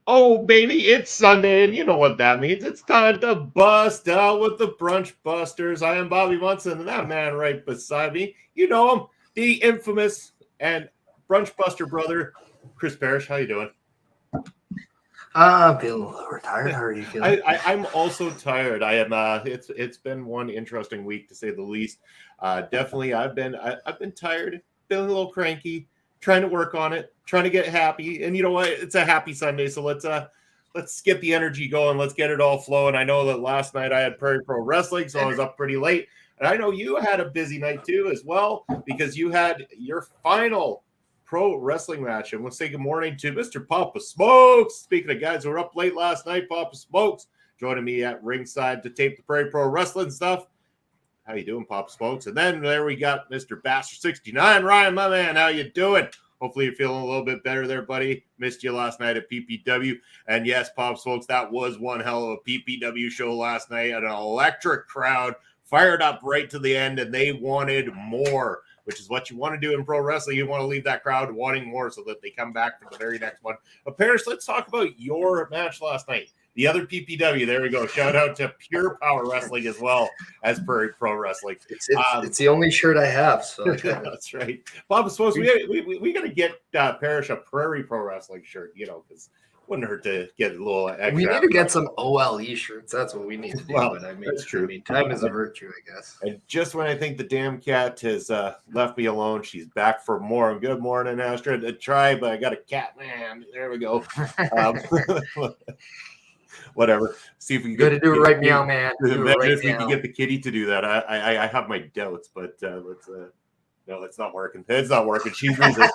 Oh, baby, it's Sunday, and you know what that means. It's time to bust out with the Brunch Busters. I am Bobby Munson, and that man right beside me, you know him, the infamous and Brunch Buster brother, Chris Parrish. How you doing? I'm feeling a little retired. How are you feeling? I'm also tired. I am. It's been one interesting week to say the least. Definitely, I've been tired, feeling a little cranky, trying to work on it, trying to get happy. And you know what? It's a happy Sunday, so let's get the energy going. Let's get it all flowing. I know that last night I had Prairie Pro Wrestling, so I was up pretty late. And I know you had a busy night too, as well, because you had your final pro wrestling match. And we'll say good morning to Mr. Papa Smokes. Speaking of guys who were up late last night, Papa Smokes joining me at ringside to tape the Prairie Pro Wrestling stuff. How you doing, Papa Smokes? And then there we got Mr. Bastard 69. Ryan, my man, how you doing? Hopefully you're feeling a little bit better there, buddy. Missed you last night at PPW. And yes, Pop Smokes, that was one hell of a PPW show last night. An electric crowd fired up right to the end, and they wanted more, which is what you want to do in pro wrestling. You want to leave that crowd wanting more so that they come back for the very next one. But Paris, let's talk about your match last night. The other PPW, there we go. Shout out to Pure Power Wrestling as well as Prairie Pro Wrestling. It's the only shirt I have, so that's right. Bob, I suppose we got to get Parrish a Prairie Pro Wrestling shirt, because wouldn't hurt to get a little extra. We need to get some OLE shirts. That's what we need to do. Well, but that's true. Time is a virtue, I guess. And just when I think the damn cat has left me alone, she's back for more. Good morning, Astrid. I tried, but I got a cat, man. There we go. Whatever. See if we can get to do it right now, man. Imagine if we can get the kitty to do that. I have my doubts, but no, it's not working. It's not working. She's resistant.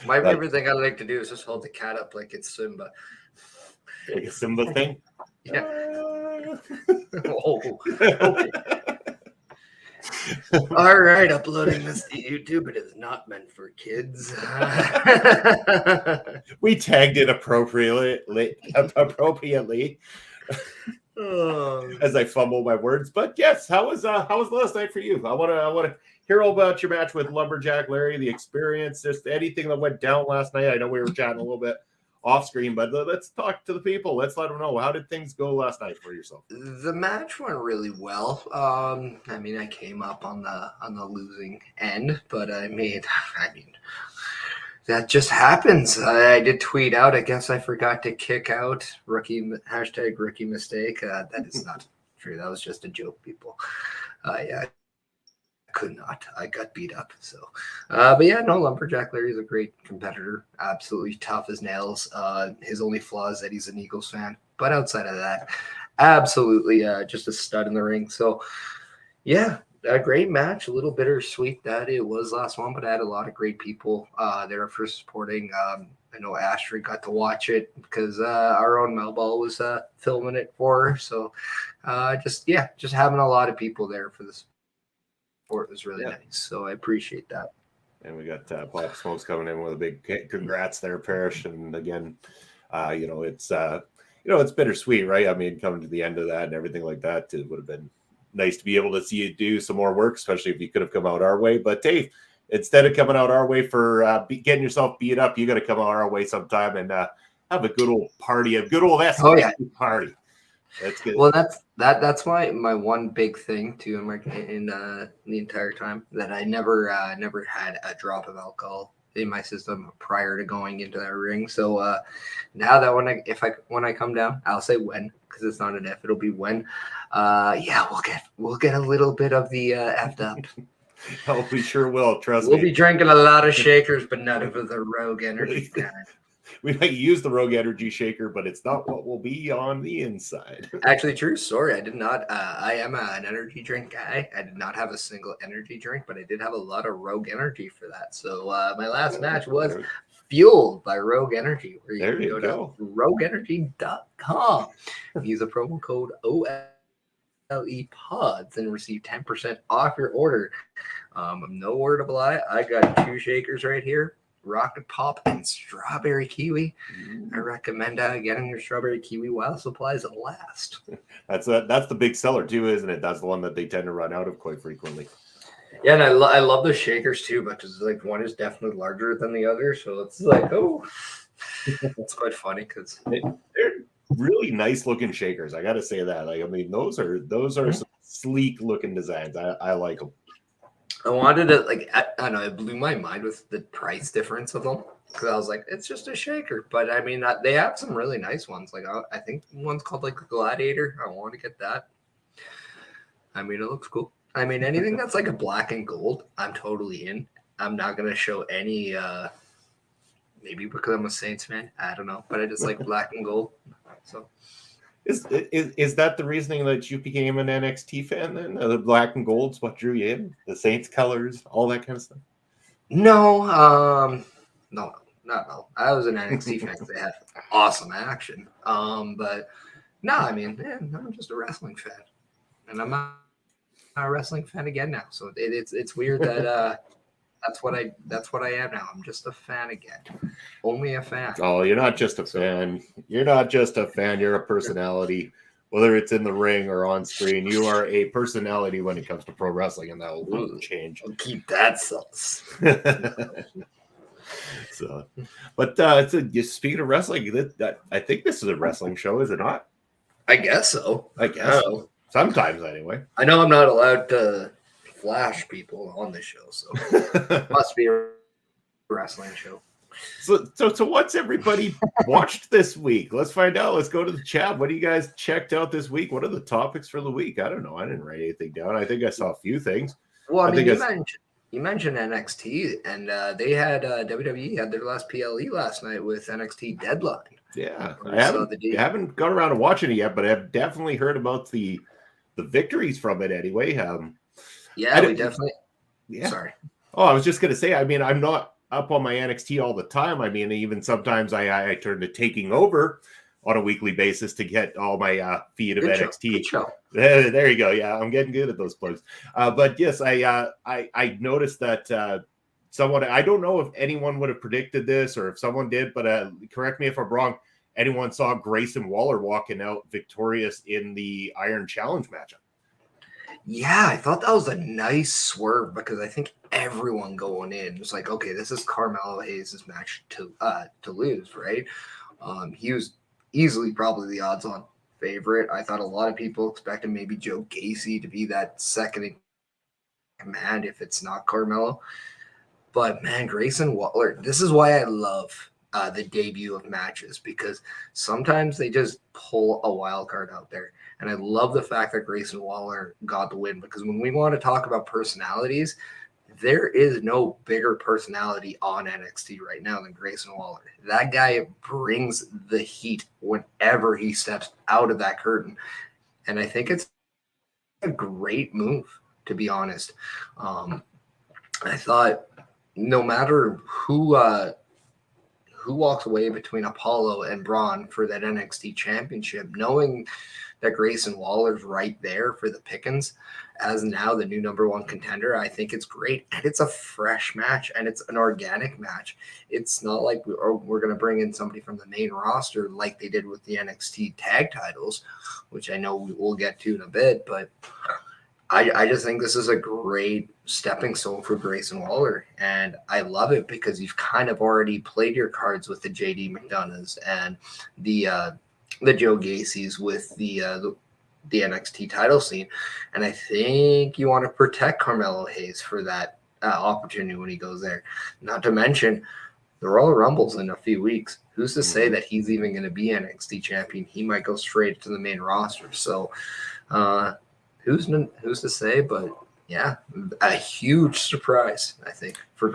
My favorite thing I like to do is just hold the cat up like it's Simba. Like a Simba thing? Yeah. Oh, okay. All right, uploading this to YouTube. It is not meant for kids. We tagged it appropriately. As I fumble my words. But yes, how was last night for you? I want to hear all about your match with Lumberjack Larry, the experience, just anything that went down last night. I know we were chatting a little bit off screen, but let's talk to the people. Let's let them know, how did things go last night for yourself? The match went really well. I came up on the losing end, but I mean that just happens. I did tweet out. I guess I forgot to kick out rookie mistake. That is not true. That was just a joke, people. Yeah. Could not. I got beat up. So, but yeah, no, Lumberjack Larry's a great competitor. Absolutely tough as nails. His only flaw is that he's an Eagles fan. But outside of that, absolutely just a stud in the ring. So, yeah, a great match. A little bittersweet that it was last one, but I had a lot of great people there for supporting. I know Astrid got to watch it because our own Melball was filming it for her. So, just having a lot of people there for this. It was really nice, so I appreciate that. And we got Pop Smokes coming in with a big congrats there, Parrish. And again, it's bittersweet, right? I mean, coming to the end of that and everything like that, it would have been nice to be able to see you do some more work, especially if you could have come out our way. But hey, instead of coming out our way for getting yourself beat up, you got to come out our way sometime and have a good old party, a good old party. That's good. Well, that's my one big thing too in the entire time, that I never had a drop of alcohol in my system prior to going into that ring. So now that when I come down, I'll say when, because it's not an if, it'll be when. We'll get a little bit of the effed up. Oh, we sure will. Trust me. We'll be drinking a lot of shakers, but none of the Rogue Energy kind. We might use the Rogue Energy shaker, but it's not what will be on the inside. Actually, true story. I did not. I am an energy drink guy. I did not have a single energy drink, but I did have a lot of Rogue Energy for that. So my last match was fueled by Rogue Energy, where you can go to rogueenergy.com. Use the promo code OLE pods and receive 10% off your order. No word of a lie. I got 2 shakers right here. Rocket Pop and Strawberry Kiwi. I recommend getting your Strawberry Kiwi while supplies last. That's the big seller too, isn't it? That's the one that they tend to run out of quite frequently. Yeah, and I love the shakers too, because like one is definitely larger than the other, so it's like, oh, it's quite funny because They're really nice looking shakers. I got to say that. Like, I mean, those are some sleek looking designs. I like them. I wanted to like I don't know, it blew my mind with the price difference of them because I was like, it's just a shaker, but I mean, they have some really nice ones. Like I think one's called like Gladiator. I want to get that. I mean, it looks cool. I mean, anything that's like a black and gold, I'm totally in. I'm not gonna show any. Maybe because I'm a Saints fan, I don't know, but I just like black and gold. So Is that the reasoning that you became an NXT fan then? The black and gold's what drew you in? The Saints colors, all that kind of stuff? no, no, not no. I was an NXT fan because they had awesome action. But no, I mean, I'm just a wrestling fan, and I'm not a wrestling fan again now. So it's weird that that's what I am now. I'm just a fan again, only a fan. Oh, you're not just a fan. You're not just a fan. You're a personality. Whether it's in the ring or on screen, you are a personality when it comes to pro wrestling, and that will change. I'll keep that sauce. So, but speaking of wrestling, that I think this is a wrestling show, is it not? I guess so. I guess so. Sometimes, anyway. I know I'm not allowed to flash people on the show, so it must be a wrestling show. So what's everybody watched this week? Let's find out. Let's go to the chat. What do you guys checked out this week? What are the topics for the week? I don't know. I didn't write anything down. I think I saw a few things. Well, I mean, you mentioned NXT, and they had WWE had their last PLE last night with NXT Deadline. Yeah, I haven't got around to watching it yet, but I've definitely heard about the victories from it anyway. Yeah, we definitely. Yeah. Sorry. Oh, I was just gonna say. I mean, I'm not up on my NXT all the time. I mean, even sometimes I turn to Taking Over on a weekly basis to get all my feed of NXT. Good show. There you go. Yeah, I'm getting good at those plugs. But yes, I noticed that someone, I don't know if anyone would have predicted this or if someone did, but correct me if I'm wrong. Anyone saw Grayson Waller walking out victorious in the Iron Challenge matchup? Yeah, I thought that was a nice swerve because I think everyone going in was like, okay, this is Carmelo Hayes' match to lose, right? He was easily probably the odds-on favorite. I thought a lot of people expected maybe Joe Gacy to be that second in command if it's not Carmelo. But man, Grayson Waller, this is why I love the debut of matches because sometimes they just pull a wild card out there. And I love the fact that Grayson Waller got the win because when we want to talk about personalities, there is no bigger personality on NXT right now than Grayson Waller. That guy brings the heat whenever he steps out of that curtain. And I think it's a great move, to be honest. I thought no matter who walks away between Apollo and Braun for that NXT championship, knowing that Grayson Waller's right there for the pickings as now the new number one contender, I think it's great. And it's a fresh match and it's an organic match. It's not like we're going to bring in somebody from the main roster like they did with the NXT tag titles, which I know we'll get to in a bit, but I just think this is a great stepping stone for Grayson Waller, and I love it because you've kind of already played your cards with the JD McDonoughs and the Joe Gacy's with the NXT title scene, and I think you want to protect Carmelo Hayes for that opportunity when he goes there. Not to mention the Royal Rumble's in a few weeks. Who's to say that he's even going to be NXT champion? He might go straight to the main roster. So. Who's to say? But yeah, a huge surprise, I think, for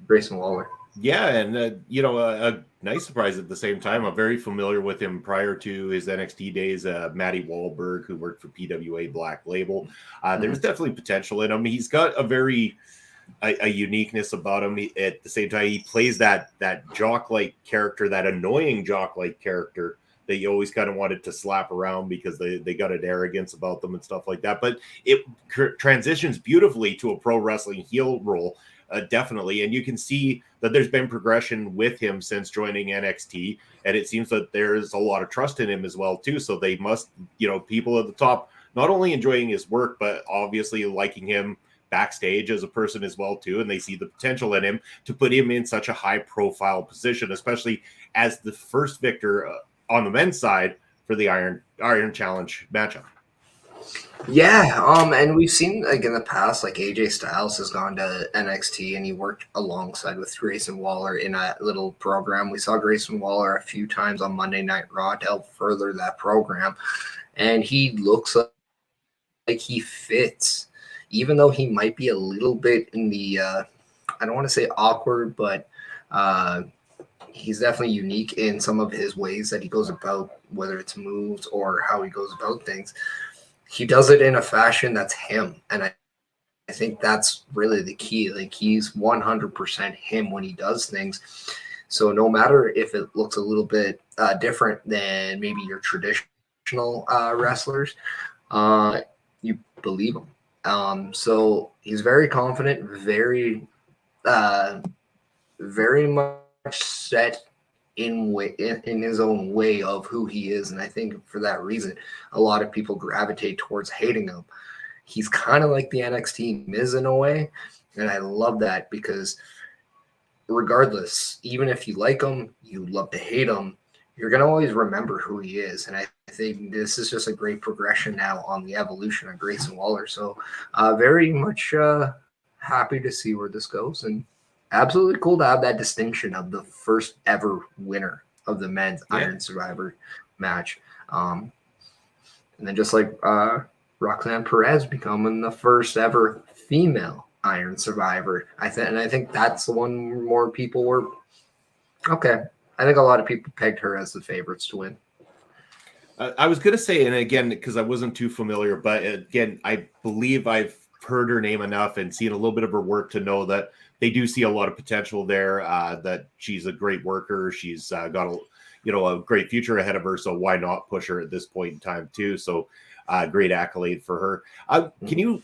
Grayson Waller. Yeah, and a nice surprise at the same time. I'm very familiar with him prior to his NXT days. Matty Wahlberg, who worked for PWA Black Label. There's definitely potential in him. He's got a uniqueness about him. At the same time, he plays that jock-like character, that annoying jock-like character that you always kind of wanted to slap around because they got an arrogance about them and stuff like that. But it transitions beautifully to a pro wrestling heel role, definitely. And you can see that there's been progression with him since joining NXT. And it seems that there's a lot of trust in him as well, too. So they must, people at the top, not only enjoying his work, but obviously liking him backstage as a person as well too, and they see the potential in him to put him in such a high profile position, especially as the first victor on the men's side for the Iron Challenge matchup. Yeah, and we've seen like in the past, like AJ Styles has gone to NXT and he worked alongside with Grayson Waller in a little program. We saw Grayson Waller a few times on Monday Night Raw to help further that program, and he looks like he fits, even though he might be a little bit in the I don't want to say awkward, but he's definitely unique in some of his ways that he goes about, whether it's moves or how he goes about things. He does it in a fashion that's him. And I think that's really the key. Like he's 100% him when he does things. So no matter if it looks a little bit different than maybe your traditional wrestlers, you believe him. So he's very confident, very much set in his own way of who he is, and I think for that reason, a lot of people gravitate towards hating him. He's kind of like the NXT Miz in a way, and I love that because regardless, even if you like him, you love to hate him, you're gonna always remember who he is, and I think this is just a great progression now on the evolution of Grayson Waller. So, very much happy to see where this goes, and absolutely cool to have that distinction of the first ever winner of the men's Iron Survivor match. And then just like Roxanne Perez becoming the first ever female Iron Survivor. I think that's the one more people were okay. I think a lot of people pegged her as the favorites to win. I was going to say, and again, because I wasn't too familiar, but again, I believe I've heard her name enough and seen a little bit of her work to know that they do see a lot of potential there, that she's a great worker. She's got a great future ahead of her. So why not push her at this point in time too? So great accolade for her. Can you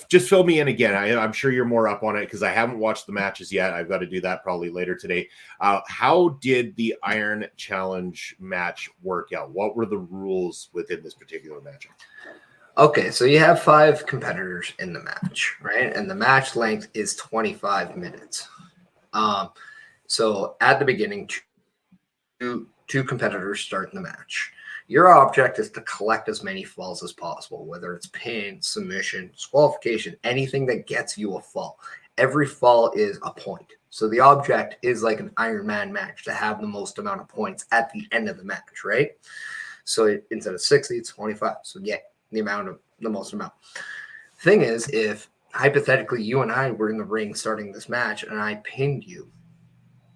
just fill me in again? I'm sure you're more up on it because I haven't watched the matches yet. I've got to do that probably later today. How did the Iron Challenge match work out? What were the rules within this particular matchup? Okay, so you have 5 competitors in the match, right? And the match length is 25 minutes. So at the beginning, two competitors start in the match. Your object is to collect as many falls as possible, whether it's pin, submission, disqualification, anything that gets you a fall. Every fall is a point. So the object is like an Iron Man match to have the most amount of points at the end of the match, right? So instead of 60, it's 25. So get the most amount. Thing is, if hypothetically you and I were in the ring starting this match and I pinned you,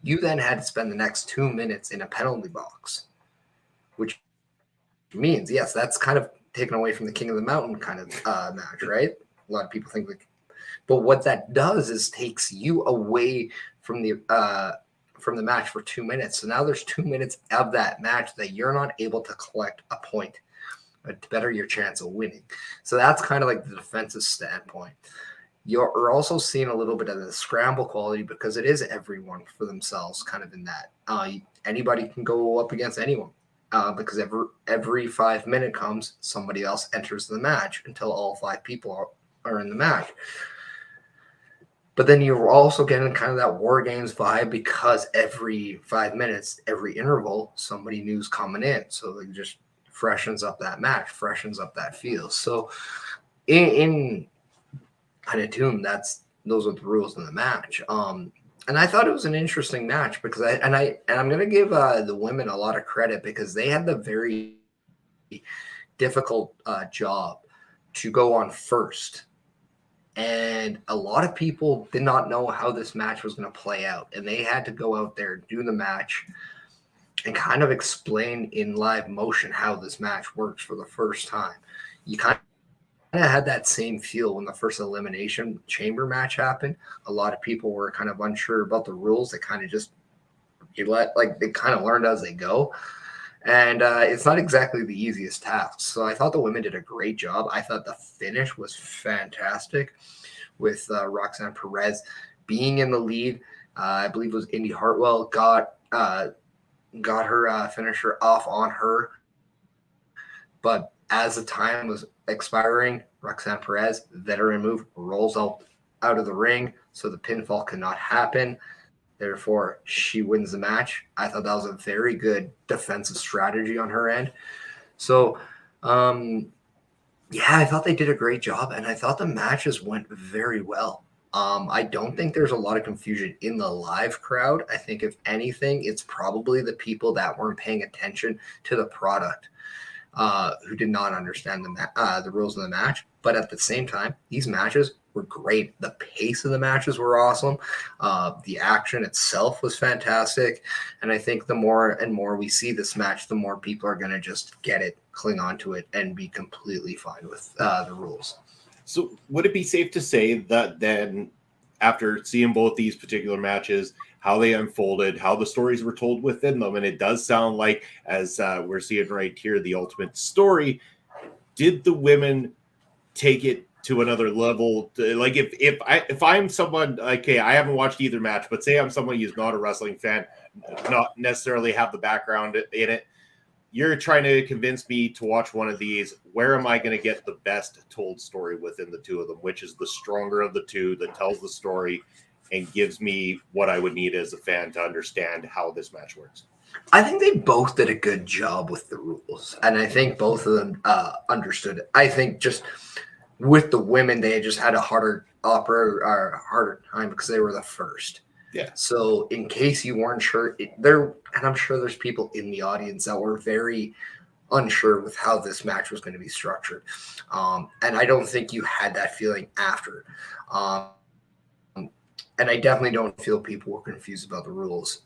you then had to spend the next 2 minutes in a penalty box, which means, yes, that's kind of taken away from the King of the Mountain kind of match, right? A lot of people think like, but what that does is takes you away from the match for 2 minutes. So now there's 2 minutes of that match that you're not able to collect a point to better your chance of winning. So that's kind of like the defensive standpoint. You're also seeing a little bit of the scramble quality because it is everyone for themselves kind of in that. Anybody can go up against anyone because every 5 minute comes, somebody else enters the match until all 5 people are in the match. But then you're also getting kind of that War Games vibe because every 5 minutes, every interval, somebody new's coming in. So they just freshens up that match, freshens up that feel. So in kind of tune, those are the rules in the match. And I thought it was an interesting match because I'm going to give the women a lot of credit because they had the very difficult job to go on first. And a lot of people did not know how this match was going to play out. And they had to go out there, do the match, and kind of explain in live motion how this match works for the first time. You kind of had that same feel when the first elimination chamber match happened. A lot of people were kind of unsure about the rules. They kind of just they kind of learned as they go. And it's not exactly the easiest task. So I thought the women did a great job. I thought the finish was fantastic with Roxanne Perez being in the lead. I believe it was Indy Hartwell got her finisher off on her. But as the time was expiring, Roxanne Perez, veteran move, rolls out of the ring, so the pinfall cannot happen. Therefore, she wins the match. I thought that was a very good defensive strategy on her end. So, yeah, I thought they did a great job, and I thought the matches went very well. I don't think there's a lot of confusion in the live crowd. I think, if anything, it's probably the people that weren't paying attention to the product, who did not understand the rules of the match. But at the same time, these matches were great. The pace of the matches were awesome. The action itself was fantastic. And I think the more and more we see this match, the more people are going to just get it, cling on to it, and be completely fine with the rules. So would it be safe to say that then, after seeing both these particular matches, how they unfolded, how the stories were told within them, and it does sound like, as we're seeing right here, the ultimate story, did the women take it to another level? Like, if I'm someone, okay, I haven't watched either match, but say I'm someone who's not a wrestling fan, not necessarily have the background in it, you're trying to convince me to watch one of these. Where am I going to get the best told story within the two of them? Which is the stronger of the two that tells the story and gives me what I would need as a fan to understand how this match works? I think they both did a good job with the rules, and I think both of them understood it. I think just with the women, they just had a harder time because they were the first. Yeah. So in case you weren't sure, and I'm sure there's people in the audience that were very unsure with how this match was going to be structured. And I don't think you had that feeling after. And I definitely don't feel people were confused about the rules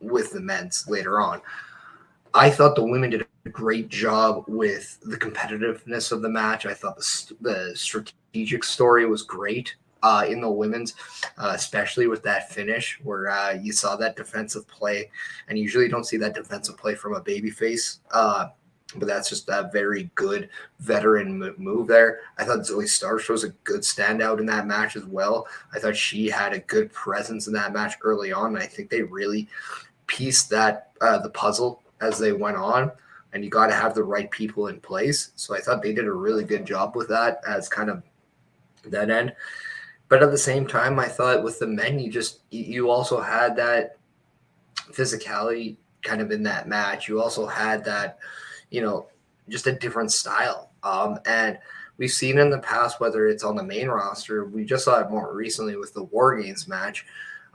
with the men's later on. I thought the women did a great job with the competitiveness of the match. I thought the strategic story was great in the women's, especially with that finish where you saw that defensive play, and you usually don't see that defensive play from a babyface. But that's just a very good veteran move there. I thought Zoe Starks was a good standout in that match as well. I thought she had a good presence in that match early on. And I think they really pieced that the puzzle as they went on, and you got to have the right people in place. So I thought they did a really good job with that as kind of that end. But at the same time, I thought with the men, you also had that physicality kind of in that match. You also had that, just a different style. And we've seen in the past, whether it's on the main roster, we just saw it more recently with the War Games match,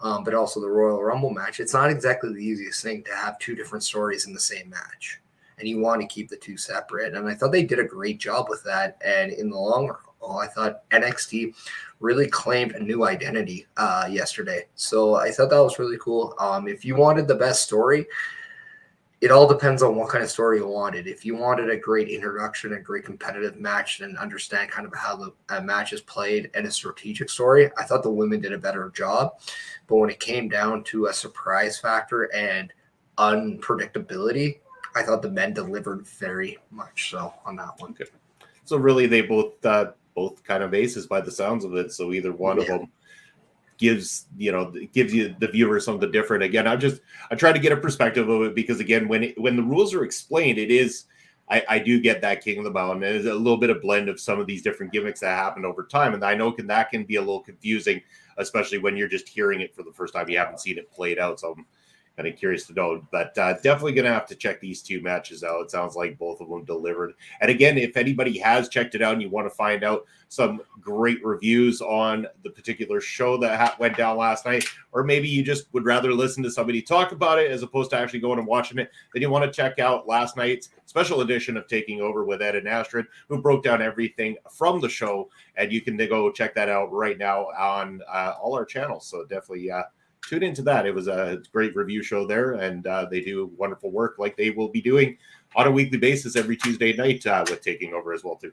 but also the Royal Rumble match. It's not exactly the easiest thing to have two different stories in the same match, and you want to keep the two separate. And I thought they did a great job with that. And in the long run, I thought NXT really claimed a new identity yesterday. So I thought that was really cool. If you wanted the best story, it all depends on what kind of story you wanted. If you wanted a great introduction, a great competitive match, and understand kind of how the match is played and a strategic story, I thought the women did a better job. But when it came down to a surprise factor and unpredictability, I thought the men delivered very much so on that one. Okay. So really, they both kind of aces by the sounds of it. So either one of them gives you the viewer something different. Again, I try to get a perspective of it, because again, when the rules are explained, it is, I do get that King of the Mountain. There's a little bit of blend of some of these different gimmicks that happen over time, and I know that can be a little confusing, especially when you're just hearing it for the first time. You haven't seen it played out, so I'm kind of curious to know. But definitely going to have to check these two matches out. It sounds like both of them delivered. And again, if anybody has checked it out and you want to find out some great reviews on the particular show that went down last night, or maybe you just would rather listen to somebody talk about it as opposed to actually going and watching it, then you want to check out last night's special edition of Taking Over with Ed and Astrid, who broke down everything from the show. And you can go check that out right now on all our channels. So definitely tune into that. It was a great review show there, and they do wonderful work like they will be doing on a weekly basis every Tuesday night with Taking Over as well too.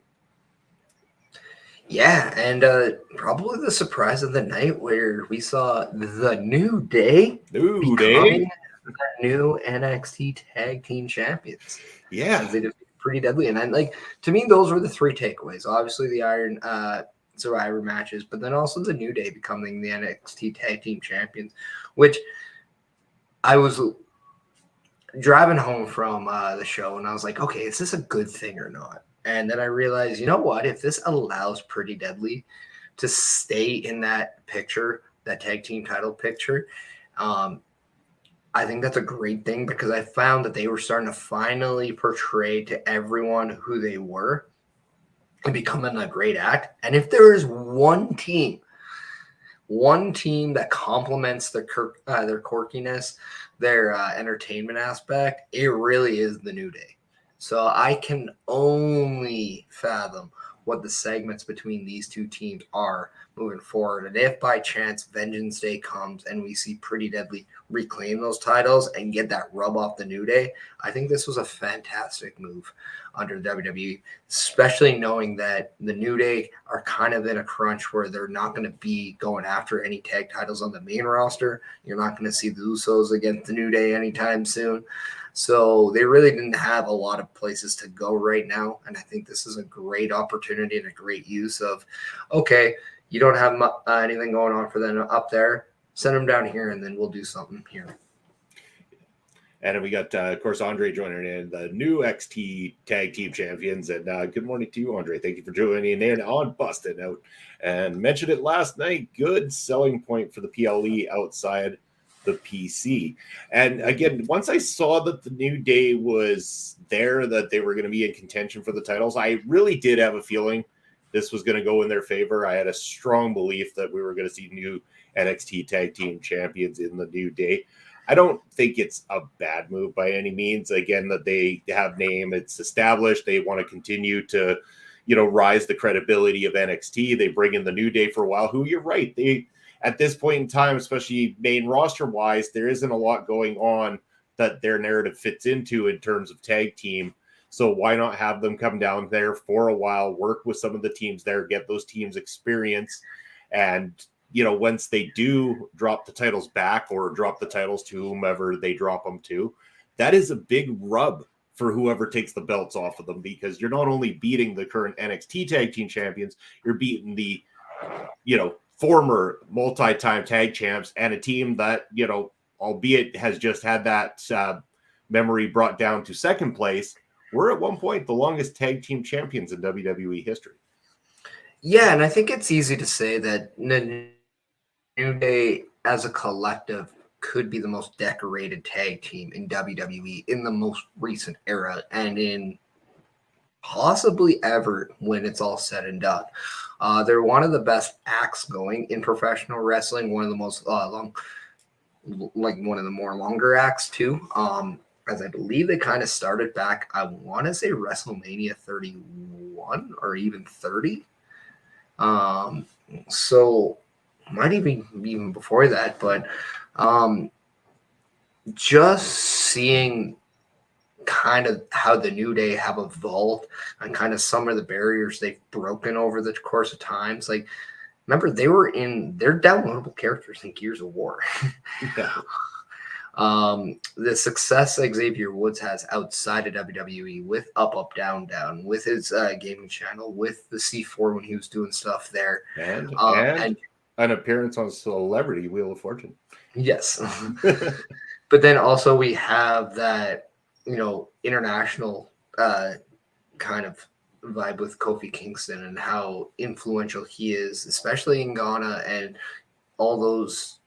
Yeah, and probably the surprise of the night where we saw the New Day becoming the new NXT Tag Team Champions. Yeah, they did pretty deadly, and then to me, those were the three takeaways. Obviously, the Iron Survivor matches, but then also the New Day becoming the NXT Tag Team Champions, which I was driving home from the show, and I was like, okay, is this a good thing or not? And then I realized, you know what? If this allows Pretty Deadly to stay in that picture, that tag team title picture, I think that's a great thing because I found that they were starting to finally portray to everyone who they were and becoming a great act. And if there is one team that complements their quirkiness, their entertainment aspect, it really is the New Day. So I can only fathom what the segments between these two teams are moving forward. And if by chance Vengeance Day comes and we see Pretty Deadly reclaim those titles and get that rub off the New Day, I think this was a fantastic move under WWE, especially knowing that the New Day are kind of in a crunch where they're not going to be going after any tag titles on the main roster. You're not going to see the Usos against the New Day anytime soon. So they really didn't have a lot of places to go right now. And I think this is a great opportunity and a great use of, okay, you don't have anything going on for them up there. Send them down here, and then we'll do something here. And then we got, of course, Andre joining in, the new XT Tag Team Champions. And good morning to you, Andre. Thank you for joining in on Busted Out. And mentioned it last night, good selling point for the PLE outside the PC. And again, once I saw that the New Day was there, that they were going to be in contention for the titles, I really did have a feeling this was going to go in their favor. I had a strong belief that we were going to see new NXT Tag Team Champions in the New Day. I don't think it's a bad move by any means. Again, that they have name, it's established. They want to continue to, rise the credibility of NXT. They bring in the New Day for a while, who, you're right, they, at this point in time, especially main roster wise, there isn't a lot going on that their narrative fits into in terms of tag team. So why not have them come down there for a while, work with some of the teams there, get those teams experience, and once they do drop the titles back or drop the titles to whomever they drop them to, that is a big rub for whoever takes the belts off of them, because you're not only beating the current NXT Tag Team Champions, you're beating the, former multi-time tag champs and a team that, albeit has just had that memory brought down to second place, were at one point the longest tag team champions in WWE history. Yeah, and I think it's easy to say that New Day as a collective could be the most decorated tag team in WWE in the most recent era and in possibly ever when it's all said and done. They're one of the best acts going in professional wrestling, one of the most one of the more longer acts too. As I believe they kind of started back, I want to say WrestleMania 31 or even 30. So might even before that, but just seeing kind of how the New Day have evolved and kind of some of the barriers they've broken over the course of times. Like, remember, they were in their downloadable characters in Gears of War. Yeah. The success Xavier Woods has outside of WWE with Up, Up, Down, Down, with his gaming channel, with the C4 when he was doing stuff there. And an appearance on Celebrity Wheel of Fortune. Yes. But then also we have that, international kind of vibe with Kofi Kingston and how influential he is, especially in Ghana and all those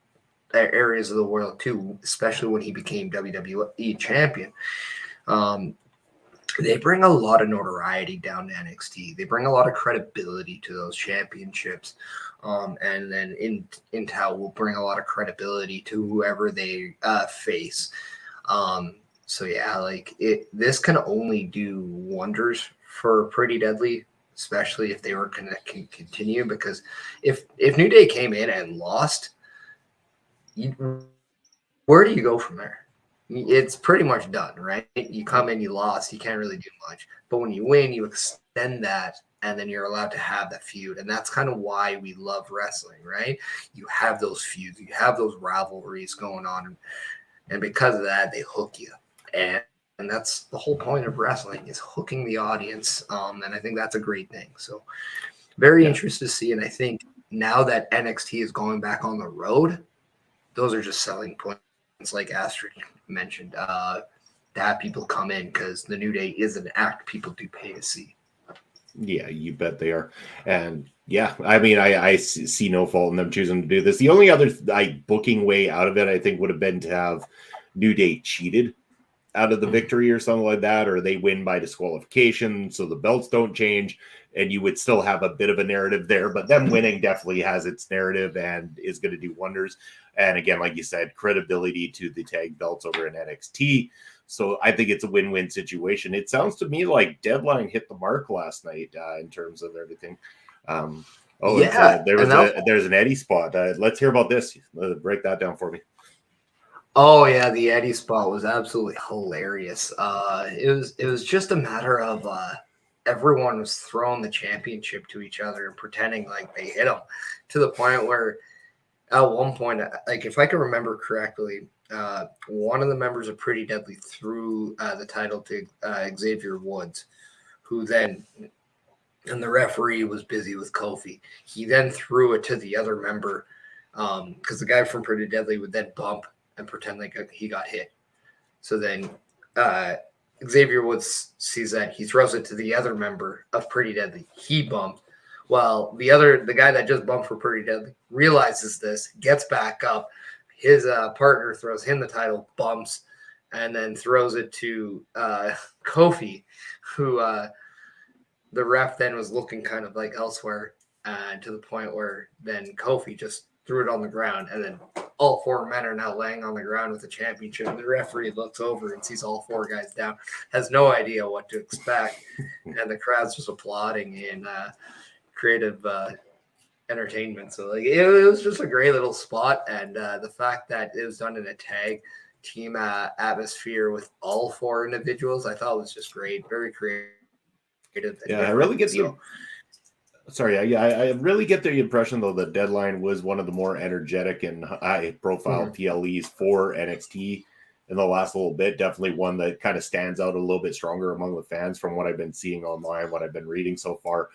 areas of the world too, especially when he became WWE champion. They bring a lot of notoriety down to NXT. They bring a lot of credibility to those championships. And then Intel will bring a lot of credibility to whoever they face. So yeah, this can only do wonders for Pretty Deadly, especially if they were going to continue, because if New Day came in and lost, where do you go from there? It's pretty much done, right? You come in, you lost, you can't really do much. But when you win, you extend that, and then you're allowed to have that feud. And that's kind of why we love wrestling, right? You have those feuds, you have those rivalries going on. And because of that, they hook you. And that's the whole point of wrestling, is hooking the audience. And I think that's a great thing. So very interested to see. And I think now that NXT is going back on the road, those are just selling points, like Astrid mentioned, to have people come in, because the New Day is an act people do pay to see. Yeah, you bet they are. And yeah, I mean, I see no fault in them choosing to do this. The only other booking way out of it, I think, would have been to have New Day cheated out of the victory or something like that, or they win by disqualification, so the belts don't change, and you would still have a bit of a narrative there. But them winning definitely has its narrative and is going to do wonders. And again, like you said, credibility to the tag belts over in NXT. So I think it's a win-win situation. It sounds to me like Deadline hit the mark last night in terms of everything. Yeah, there's an Eddie spot. Let's hear about this. Break that down for me. Oh yeah, the Eddie spot was absolutely hilarious. It was just a matter of everyone was throwing the championship to each other and pretending like they hit them, to the point where at one point, like if I can remember correctly, one of the members of Pretty Deadly threw the title to Xavier Woods, who then, and the referee was busy with Kofi. He then threw it to the other member because the guy from Pretty Deadly would then bump and pretend like he got hit. So then Xavier Woods sees that, he throws it to the other member of Pretty Deadly. He bumped. Well, the guy that just bumped for Pretty Deadly realizes this, gets back up. His partner throws him the title, bumps, and then throws it to Kofi, who the ref then was looking kind of like elsewhere, to the point where then Kofi just threw it on the ground, and then all four men are now laying on the ground with the championship. And the referee looks over and sees all four guys down, has no idea what to expect, and the crowd's just applauding in creative entertainment. So like it was just a great little spot, and the fact that it was done in a tag team atmosphere with all four individuals, I thought was just great, very creative. Yeah, I really get the. Sorry, I really get the impression, though, that Deadline was one of the more energetic and high-profile PLEs for NXT in the last little bit. Definitely one that kind of stands out a little bit stronger among the fans from what I've been seeing online, what I've been reading so far.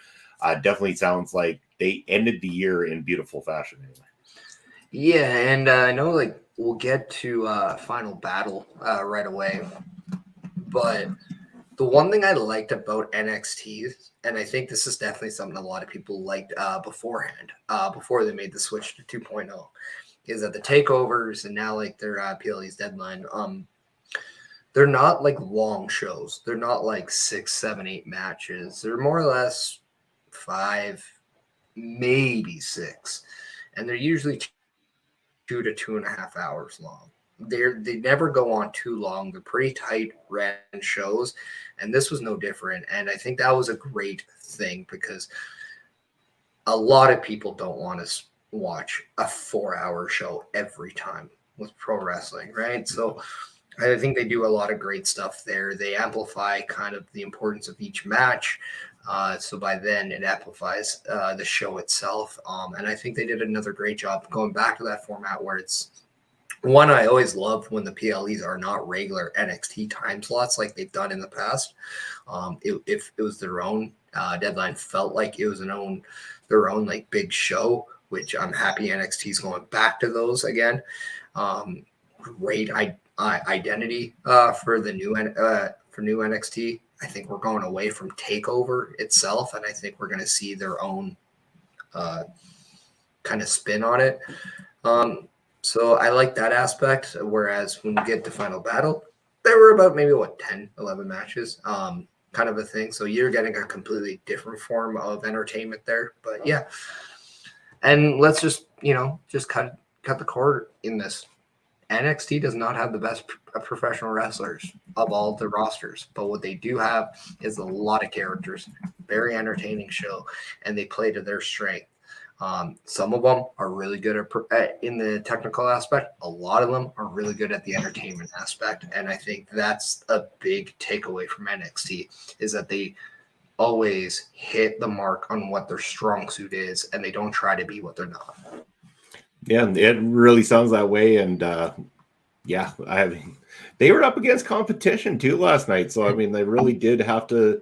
Definitely sounds like they ended the year in beautiful fashion anyway. Yeah, and I know like we'll get to Final Battle right away, but the one thing I liked about NXT, and I think this is definitely something a lot of people liked beforehand, before they made the switch to 2.0, is that the takeovers and now like their PLE's Deadline, they're not like long shows. They're not like 6, 7, 8 matches. They're more or less 5, maybe 6, and they're usually 2 to 2.5 hours long. They never go on too long. They're pretty tight ran shows, and this was no different. And I think that was a great thing because a lot of people don't want to watch a 4-hour show every time with pro wrestling, right? So I think they do a lot of great stuff there. They amplify kind of the importance of each match. So by then it amplifies the show itself. And I think they did another great job going back to that format where it's one I always loved when the PLEs are not regular NXT time slots like they've done in the past. If it was their own Deadline, felt like it was their own like big show, which I'm happy NXT is going back to those again. Great identity for the new NXT. I think we're going away from TakeOver itself, and I think we're going to see their own kind of spin on it. So I like that aspect. Whereas when you get to Final Battle, there were about maybe 10, 11 matches, kind of a thing. So you're getting a completely different form of entertainment there. But yeah, and let's just cut the cord in this. NXT does not have the best professional wrestlers of all the rosters, but what they do have is a lot of characters, very entertaining show, and they play to their strength. Some of them are really good in the technical aspect. A lot of them are really good at the entertainment aspect, and I think that's a big takeaway from NXT is that they always hit the mark on what their strong suit is, and they don't try to be what they're not. Yeah, it really sounds that way, and they were up against competition too last night. So I mean, they really did have to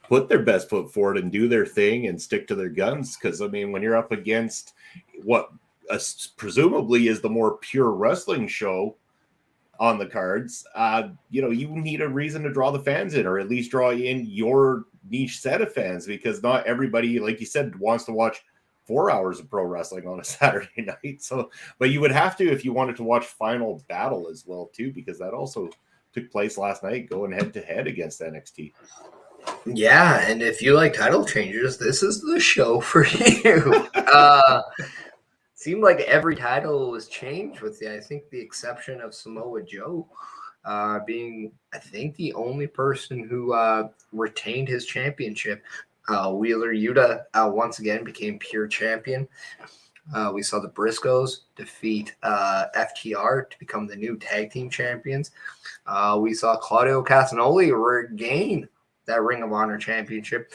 put their best foot forward and do their thing and stick to their guns. Because I mean, when you're up against what presumably is the more pure wrestling show on the cards, you need a reason to draw the fans in, or at least draw in your niche set of fans because not everybody, like you said, wants to watch 4 hours of pro wrestling on a Saturday night. So, but you would have to if you wanted to watch Final Battle as well too, because that also took place last night, going head to head against NXT. Yeah, and if you like title changes, this is the show for you. Seemed like every title was changed with I think the exception of Samoa Joe being, I think, the only person who retained his championship. Wheeler Yuta once again became pure champion. We saw the Briscoes defeat FTR to become the new tag team champions. We saw Claudio Castagnoli regain that Ring of Honor championship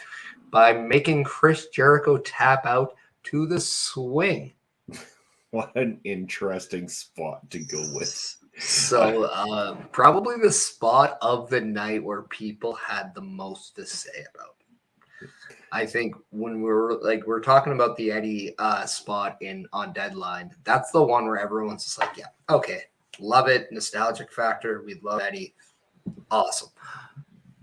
by making Chris Jericho tap out to the swing. What an interesting spot to go with. So probably the spot of the night where people had the most to say about. I think when we're talking about the Eddie spot on Deadline, that's the one where everyone's just like, yeah, okay, love it, nostalgic factor, we love Eddie, awesome.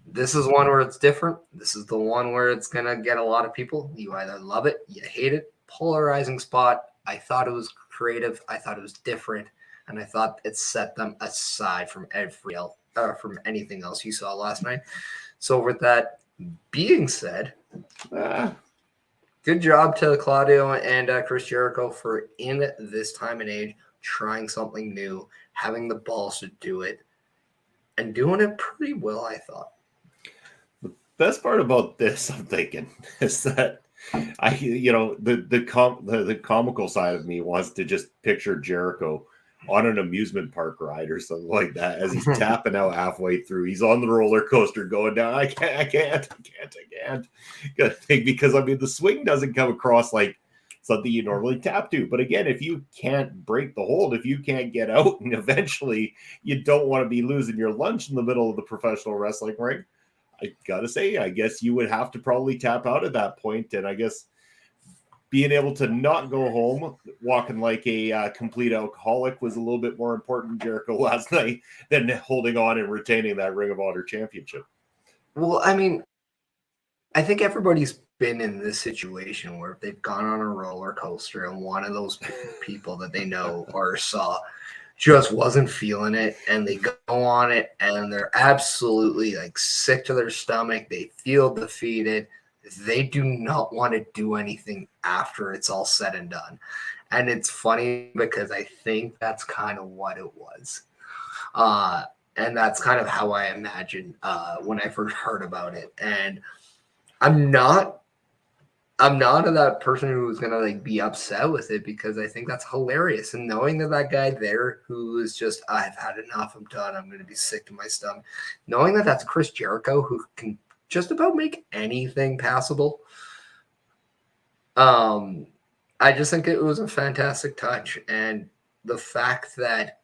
This is one where it's different. This is the one where it's gonna get a lot of people. You either love it, you hate it. Polarizing spot. I thought it was creative. I thought it was different, and I thought it set them aside from from anything else you saw last night. So with that being said, good job to Claudio and Chris Jericho for in this time and age trying something new, having the balls to do it, and doing it pretty well, I thought. The best part about this, I'm thinking, is that the comical side of me wants to just picture Jericho on an amusement park ride or something like that as he's tapping out halfway through. He's on the roller coaster going down. I can't. Because I mean, the swing doesn't come across like something you normally tap to. But again, if you can't break the hold, if you can't get out, and eventually you don't want to be losing your lunch in the middle of the professional wrestling ring, I gotta say, I guess you would have to probably tap out at that point. And I guess being able to not go home walking like a complete alcoholic was a little bit more important to Jericho last night than holding on and retaining that Ring of Honor championship. Well, I mean, I think everybody's been in this situation where they've gone on a roller coaster and one of those people that they know or saw just wasn't feeling it, and they go on it and they're absolutely like sick to their stomach. They feel defeated. They do not want to do anything after it's all said and done. And it's funny because I think that's kind of what it was. And that's kind of how I imagined when I first heard about it. And I'm not that person who's gonna like be upset with it because I think that's hilarious. And knowing that guy there who is just, I've had enough, I'm done, I'm gonna be sick to my stomach. Knowing that that's Chris Jericho who can just about make anything passable. I just think it was a fantastic touch, and the fact that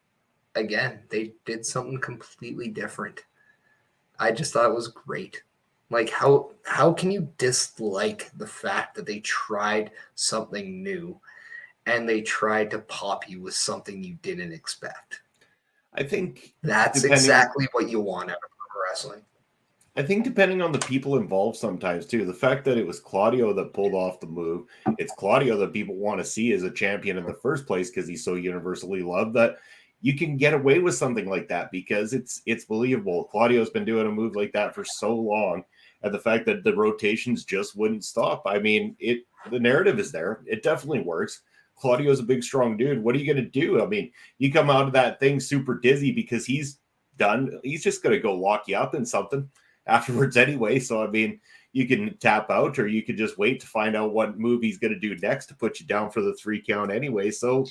again they did something completely different, I just thought it was great. Like how can you dislike the fact that they tried something new and they tried to pop you with something you didn't expect? I think that's exactly what you want out of pro wrestling. I think depending on the people involved sometimes too, the fact that it was Claudio that pulled off the move, it's Claudio that people want to see as a champion in the first place because he's so universally loved that you can get away with something like that because it's believable. Claudio's been doing a move like that for so long, and the fact that the rotations just wouldn't stop. I mean, the narrative is there. It definitely works. Claudio's a big, strong dude. What are you going to do? I mean, you come out of that thing super dizzy because he's done. He's just going to go lock you up in something afterwards anyway. So, I mean, you can tap out or you could just wait to find out what move he's going to do next to put you down for the 3 count anyway. So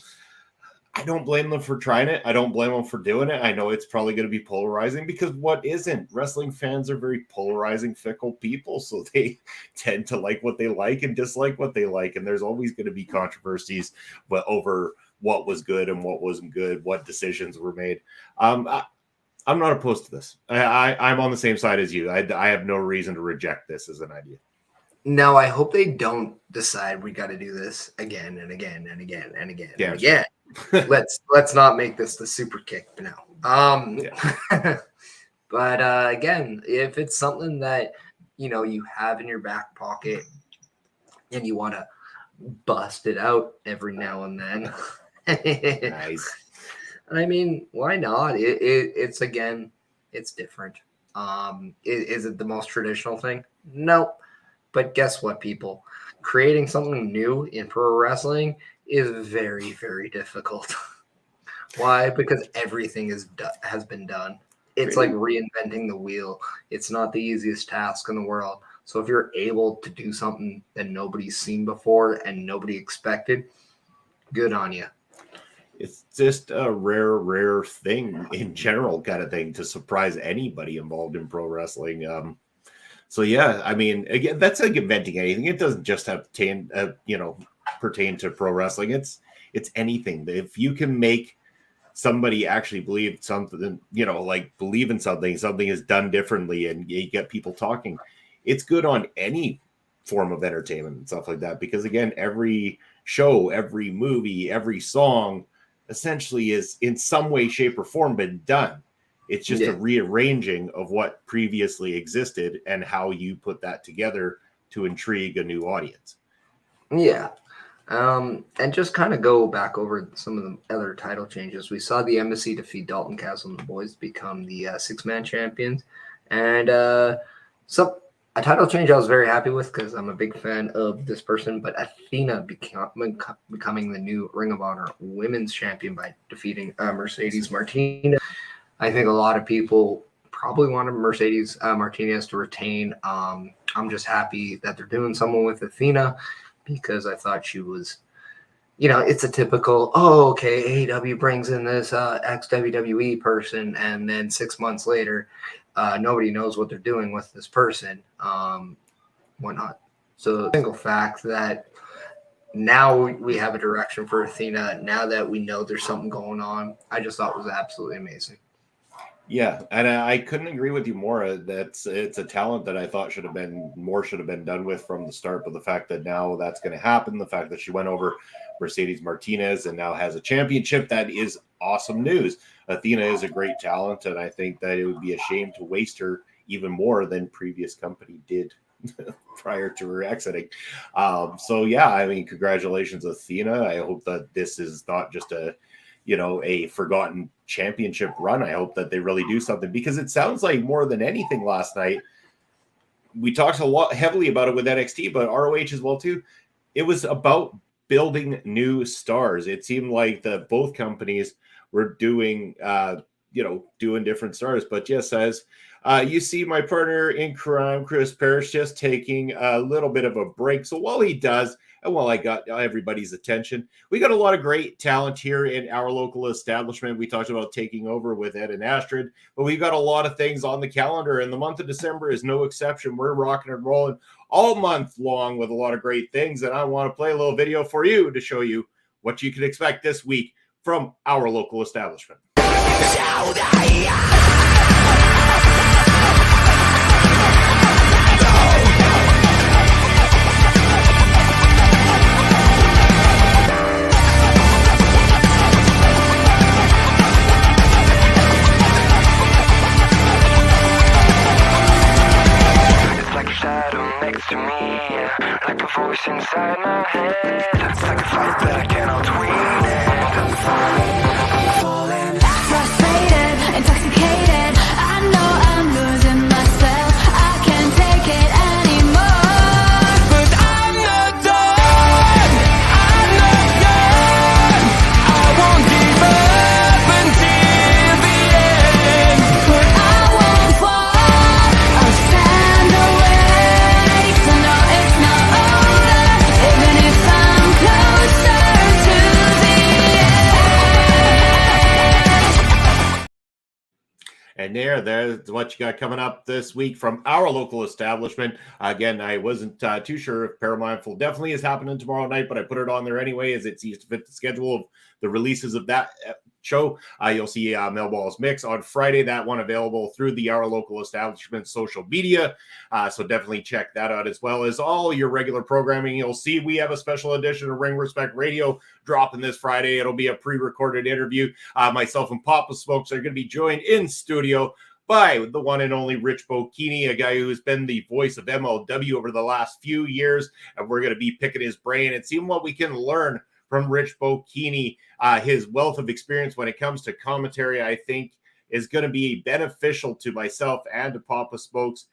I don't blame them for trying it. I don't blame them for doing it. I know it's probably going to be polarizing because what isn't? Wrestling fans are very polarizing, fickle people. So they tend to like what they like and dislike what they like. And there's always going to be controversies over what was good and what wasn't good, what decisions were made. I'm not opposed to this. I'm on the same side as you. I have no reason to reject this as an idea. Now, I hope they don't decide we got to do this again and again and again and again and again. Let's not make this the super kick now. But again, if it's something that you have in your back pocket and you want to bust it out every now and then. Nice. I mean, why not? It's again, it's different. Is it the most traditional thing? Nope. But guess what, people? Creating something new in pro wrestling is very, very difficult. Why? Because everything has been done. It's like reinventing the wheel. It's not the easiest task in the world. So if you're able to do something that nobody's seen before and nobody expected, good on you. It's just a rare thing in general, kind of thing, to surprise anybody involved in pro wrestling. So yeah, I mean, again, that's like inventing anything. It doesn't just have to pertain to pro wrestling. It's anything. If you can make somebody actually believe something, like believe in something is done differently, and you get people talking, it's good on any form of entertainment and stuff like that. Because again, every show, every movie, every song essentially is in some way, shape, or form been done. It's just a rearranging of what previously existed and how you put that together to intrigue a new audience. Yeah. And just kind of go back over some of the other title changes. We saw the Embassy defeat Dalton Castle and the Boys to become the six-man champions. And so a title change I was very happy with because I'm a big fan of this person, but Athena becoming the new Ring of Honor Women's Champion by defeating Mercedes Martinez. I think a lot of people probably wanted Mercedes Martinez to retain. I'm just happy that they're doing someone with Athena because I thought she was, it's a typical, AEW brings in this ex-WWE person, and then 6 months later, nobody knows what they're doing with this person. Why not? So the single fact that now we have a direction for Athena, now that we know there's something going on, I just thought was absolutely amazing. Yeah, and I couldn't agree with you more. It's a talent that I thought should have been done with from the start. But the fact that now that's going to happen, the fact that she went over Mercedes Martinez and now has a championship, that is awesome news. Athena is a great talent, and I think that it would be a shame to waste her even more than previous company did prior to her exiting. So yeah, I mean, congratulations, Athena. I hope that this is not just a forgotten championship run. I hope that they really do something, because it sounds like more than anything last night, we talked a lot heavily about it with NXT, but ROH as well too. It was about building new stars. It seemed like both companies were doing different stars. But just as you see my partner in crime, Chris Parrish, just taking a little bit of a break. So while he does, and while I got everybody's attention, we got a lot of great talent here in our local establishment. We talked about taking over with Ed and Astrid, but we've got a lot of things on the calendar, and the month of December is no exception. We're rocking and rolling all month long with a lot of great things, and I want to play a little video for you to show you what you can expect this week from our local establishment. To me, like a voice inside my head. It's like a fight that I cannot win. I'm falling, frustrated, intoxicated. I know I'm losing myself. I can't take it anymore. But I'm not done. I'm not done. I won't give up until the end. But I won't fall. I'll stand away. And there's what you got coming up this week from our local establishment. Again, I wasn't too sure if Paramount Full definitely is happening tomorrow night, but I put it on there anyway as it seems to fit the schedule of the releases of that show. You'll see Melball's Mix on Friday, that one available through the Our Local Establishment social media. So definitely check that out, as well as all your regular programming. You'll see we have a special edition of Ring Respect Radio dropping this Friday. It'll be a pre-recorded interview. Myself and Papa Smokes are going to be joined in studio by the one and only Rich Bocchini, a guy who's been the voice of MLW over the last few years. And we're going to be picking his brain and seeing what we can learn from Rich Bocchini. His wealth of experience when it comes to commentary, I think, is going to be beneficial to myself and to Papa Smokes.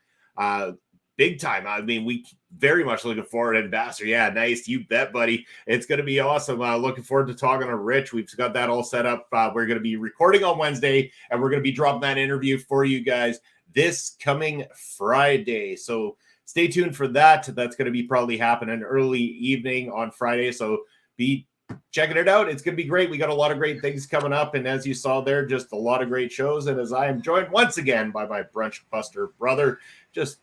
Big time. I mean, we very much looking forward. Ambassador, yeah, nice. You bet, buddy. It's going to be awesome. Looking forward to talking to Rich. We've got that all set up. We're going to be recording on Wednesday, and we're going to be dropping that interview for you guys this coming Friday. So stay tuned for that. That's going to be probably happening early evening on Friday. So be checking it out. It's going to be great. We got a lot of great things coming up. And as you saw there, just a lot of great shows. And as I am joined once again by my brunch buster brother, just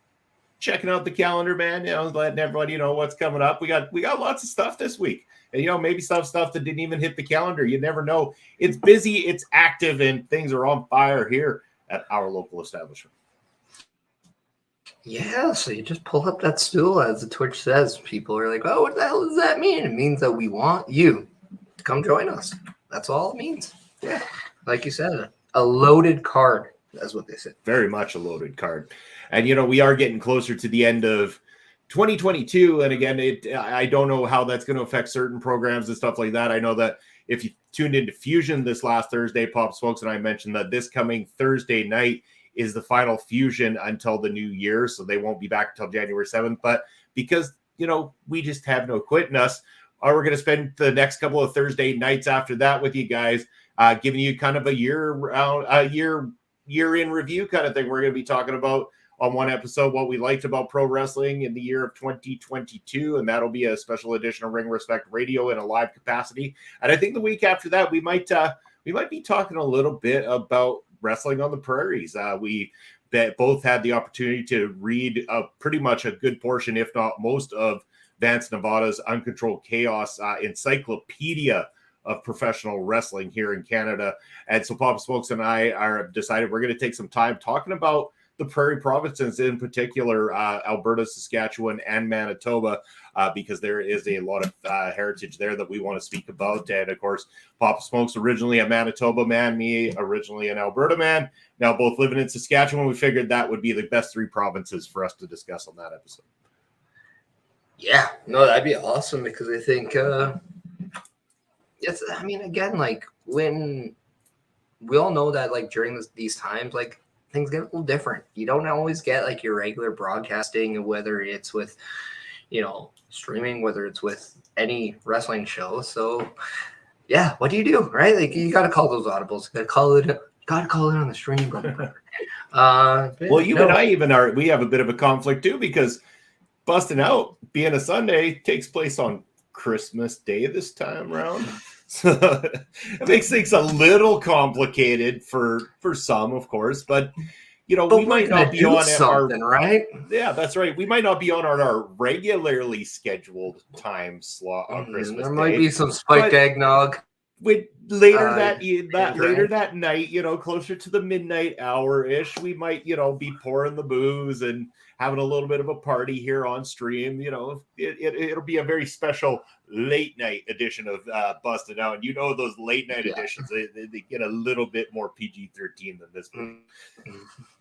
checking out the calendar, man, letting everybody know what's coming up. We got lots of stuff this week. And, maybe stuff that didn't even hit the calendar. You never know. It's busy, it's active, and things are on fire here at our local establishment. Yeah, so you just pull up that stool, as the Twitch says. People are like, oh, what the hell does that mean? It means that we want you to come join us. That's all it means. Yeah. Like you said, a loaded card. That's what they said. Very much a loaded card. And, we are getting closer to the end of 2022. And again, I don't know how that's going to affect certain programs and stuff like that. I know that if you tuned into Fusion this last Thursday, Pop Smokes and I mentioned that this coming Thursday night is the final Fusion until the new year. So they won't be back until January 7th. But because, we just have no quit in us, we're going to spend the next couple of Thursday nights after that with you guys, giving you kind of a year in review kind of thing. We're going to be talking about on one episode what we liked about pro wrestling in the year of 2022, and that'll be a special edition of Ring Respect Radio in a live capacity. And I think the week after that we might be talking a little bit about wrestling on the prairies. We both had the opportunity to read pretty much a good portion, if not most, of Vance Nevada's Uncontrolled Chaos encyclopedia of professional wrestling here in Canada. And so Papa Smokes and I are decided we're going to take some time talking about the prairie provinces, in particular, Alberta, Saskatchewan, and Manitoba, because there is a lot of heritage there that we want to speak about. And of course, Papa Smokes originally a Manitoba man, me originally an Alberta man, now both living in Saskatchewan. We figured that would be the best three provinces for us to discuss on that episode. Yeah, no, that'd be awesome, because I think again, like, when we all know that, like, during these times, like, things get a little different. You don't always get like your regular broadcasting, whether it's with, streaming, whether it's with any wrestling show. So yeah, what do you do, right? Like, you got to call those audibles. Got to call it on the stream, brother. Well, you and I we have a bit of a conflict too, because Busting Out being a Sunday takes place on Christmas Day this time around. So it makes things a little complicated for some, of course, but we might not be on something, right? Yeah, that's right. We might not be on our regularly scheduled time slot on Christmas There Day. might be some spiked eggnog. Later that night, closer to the midnight hour-ish, we might, be pouring the booze and having a little bit of a party here on stream. It'll be a very special late night edition of Busted Out. And those late night editions, they get a little bit more PG-13 than this one.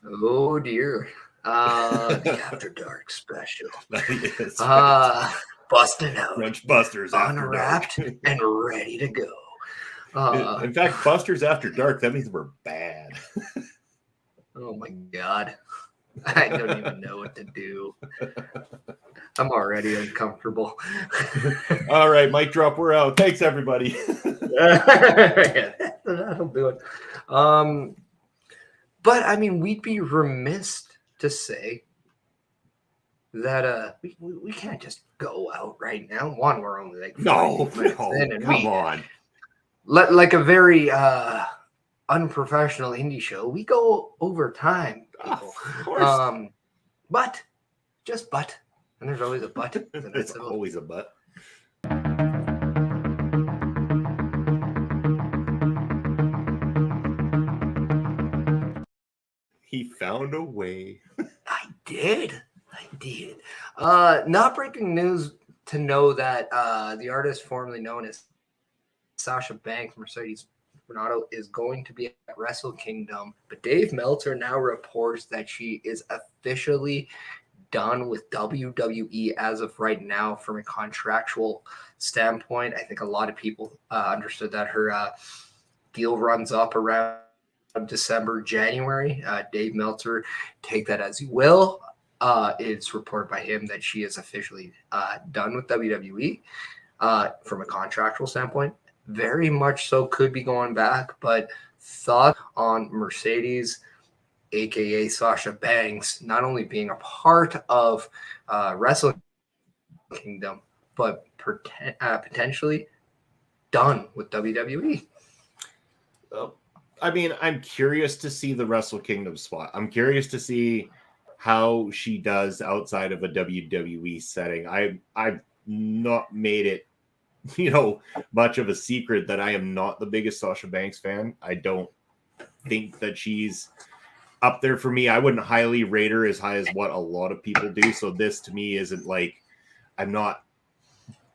Oh dear. The After Dark special. Yes. Busted Out. Brunch Busters Unwrapped and ready to go. In fact, Busters After Dark, that means we're bad. Oh my God. I don't even know what to do. I'm already uncomfortable. All right, mic drop, we're out. Thanks, everybody. That'll do it. But I mean, we'd be remiss to say that we can't just go out right now. One, we're only like come on. Like a very unprofessional indie show, we go over time, people. Of course. But, and there's always a but. There's always a but. He found a way. I did. Not breaking news to know that the artist formerly known as Sasha Banks, Mercedes Renato is going to be at Wrestle Kingdom, but Dave Meltzer now reports that she is officially done with WWE as of right now from a contractual standpoint. I think a lot of people understood that her deal runs up around December, January. Dave Meltzer, take that as you will. It's reported by him that she is officially done with WWE from a contractual standpoint. Very much so could be going back, but thought on Mercedes, aka Sasha Banks, not only being a part of Wrestle Kingdom, but potentially done with WWE. I mean, I'm curious to see the Wrestle Kingdom spot. I'm curious to see how she does outside of a WWE setting. I've not made it, much of a secret that I am not the biggest Sasha Banks fan. I don't think that she's up there for me. I wouldn't highly rate her as high as what a lot of people do. So this to me isn't like, I'm not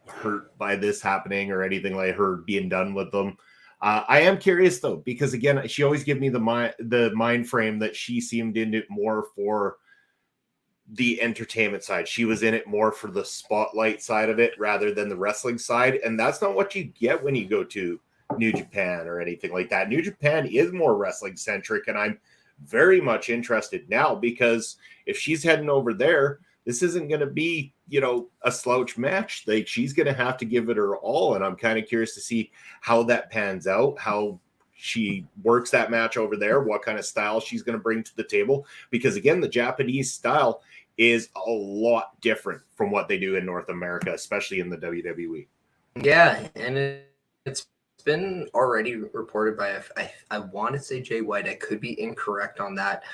hurt by this happening or anything like her being done with them. I am curious though, because again, she always gave me the mind frame that she seemed in it more for the entertainment side. She was in it more for the spotlight side of it rather than the wrestling side. And that's not what you get when you go to New Japan or anything like that. New Japan is more wrestling centric. And I'm very much interested now because if she's heading over there, this isn't going to be, a slouch match. Like she's going to have to give it her all. And I'm kind of curious to see how that pans out, how she works that match over there, what kind of style she's going to bring to the table. Because again, the Japanese style is a lot different from what they do in North America, especially in the WWE. Yeah, and it's been already reported by, I want to say Jay White. I could be incorrect on that,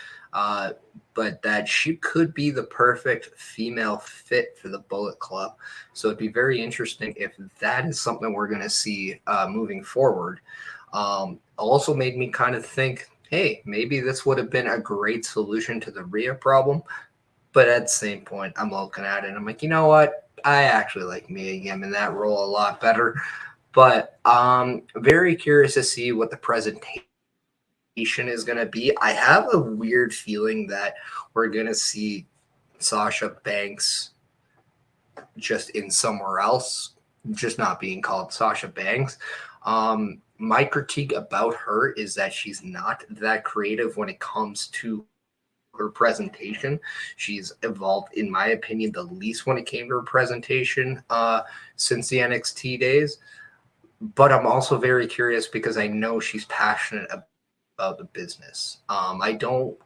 but that she could be the perfect female fit for the Bullet Club. So it'd be very interesting if that is something we're going to see moving forward. Also made me kind of think, hey, maybe this would have been a great solution to the Rhea problem. But at the same point, I'm looking at it and I'm like, you know what? I actually like Mia Yim in that role a lot better. But I'm very curious to see what the presentation is going to be. I have a weird feeling that we're going to see Sasha Banks just in somewhere else, just not being called Sasha Banks. My critique about her is that she's not that creative when it comes to her presentation. She's evolved, in my opinion, the least when it came to her presentation since the NXT days. But I'm also very curious because I know she's passionate about the business. I don't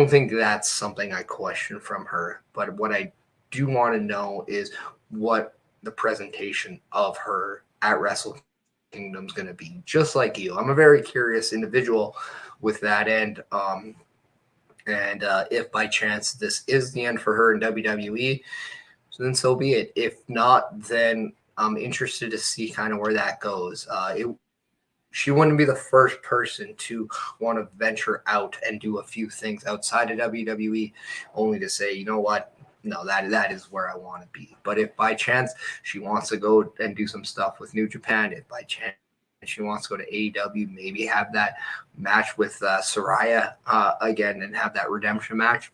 think that's something I question from her. But what I do want to know is what the presentation of her at Wrestle Kingdom is going to be. Just like you, I'm a very curious individual with that end. And if by chance this is the end for her in WWE, then so be it. If not, then I'm interested to see kind of where that goes. She wouldn't be the first person to want to venture out and do a few things outside of WWE, only to say, you know what? No, that is where I want to be. But if by chance she wants to go and do some stuff with New Japan, if by chance she wants to go to AEW, maybe have that match with Saraya again and have that redemption match,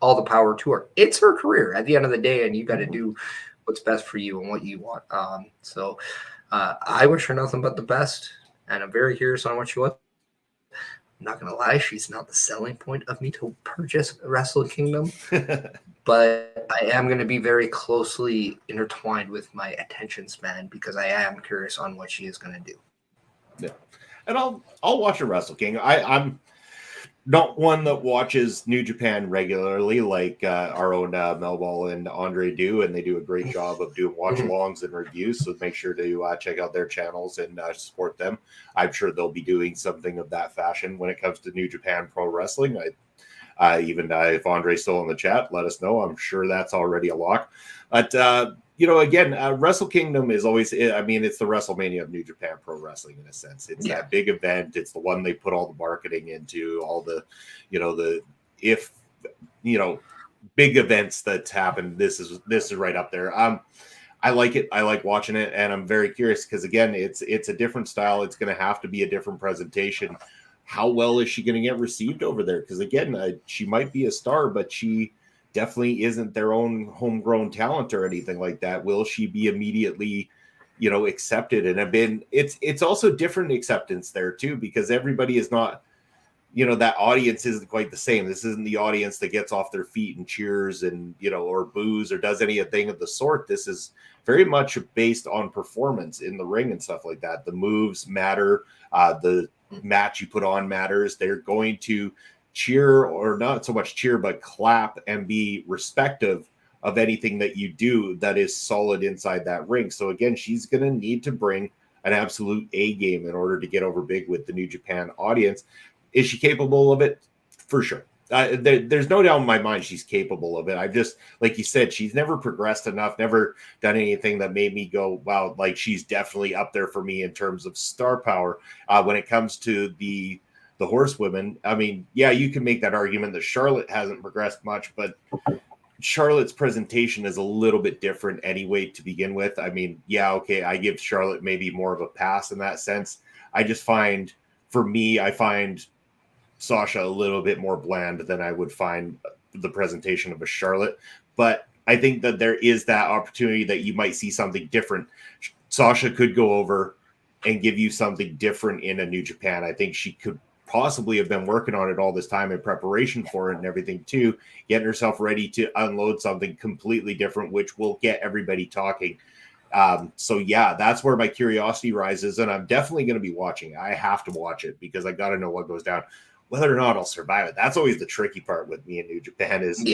all the power to her. It's her career at the end of the day, and you got to do what's best for you and what you want. So I wish her nothing but the best, and I'm very curious on what she wants. I'm not going to lie, she's not the selling point of me to purchase Wrestle Kingdom, but I am going to be very closely intertwined with my attention span because I am curious on what she is going to do. Yeah. And I'll watch a Wrestle King. I'm not one that watches New Japan regularly like our own Melball and Andre do, and they do a great job of doing watch-alongs and reviews, so make sure to check out their channels and support them. I'm sure they'll be doing something of that fashion when it comes to New Japan Pro Wrestling. Even if Andre's still in the chat, let us know. I'm sure that's already a lock. But again, Wrestle Kingdom is always, it's the WrestleMania of New Japan Pro Wrestling in a sense. It's that big event. It's the one they put all the marketing into, all the, big events that's happened. This is right up there. I like it. I like watching it, and I'm very curious because again, it's a different style. It's going to have to be a different presentation. How well is she going to get received over there? Because again, she might be a star, but she definitely isn't their own homegrown talent or anything like that. Will she be immediately, accepted? And it's also different acceptance there too, because everybody is not, that audience isn't quite the same. This isn't the audience that gets off their feet and cheers and, or boos or does anything of the sort. This is very much based on performance in the ring and stuff like that. The moves matter. The match you put on matters. They're going to cheer, or not so much cheer, but clap and be respective of anything that you do that is solid inside that ring. So again, she's going to need to bring an absolute A game in order to get over big with the New Japan audience. Is she capable of it? For sure. There's no doubt in my mind she's capable of it. I've just, like you said, she's never progressed enough, never done anything that made me go, wow, like she's definitely up there for me in terms of star power. When it comes to the horsewomen, I mean, yeah, you can make that argument that Charlotte hasn't progressed much, but Charlotte's presentation is a little bit different anyway to begin with. I mean, yeah, okay, I give Charlotte maybe more of a pass in that sense. I find Sasha a little bit more bland than I would find the presentation of a Charlotte. But I think that there is that opportunity that you might see something different. Sasha could go over and give you something different in a New Japan. I think she could possibly have been working on it all this time in preparation for it and everything too, getting herself ready to unload something completely different, which will get everybody talking. So yeah, that's where my curiosity rises, and I'm definitely going to be watching. I have to watch it because I got to know what goes down. Whether or not I'll survive it, that's always the tricky part with me in New Japan is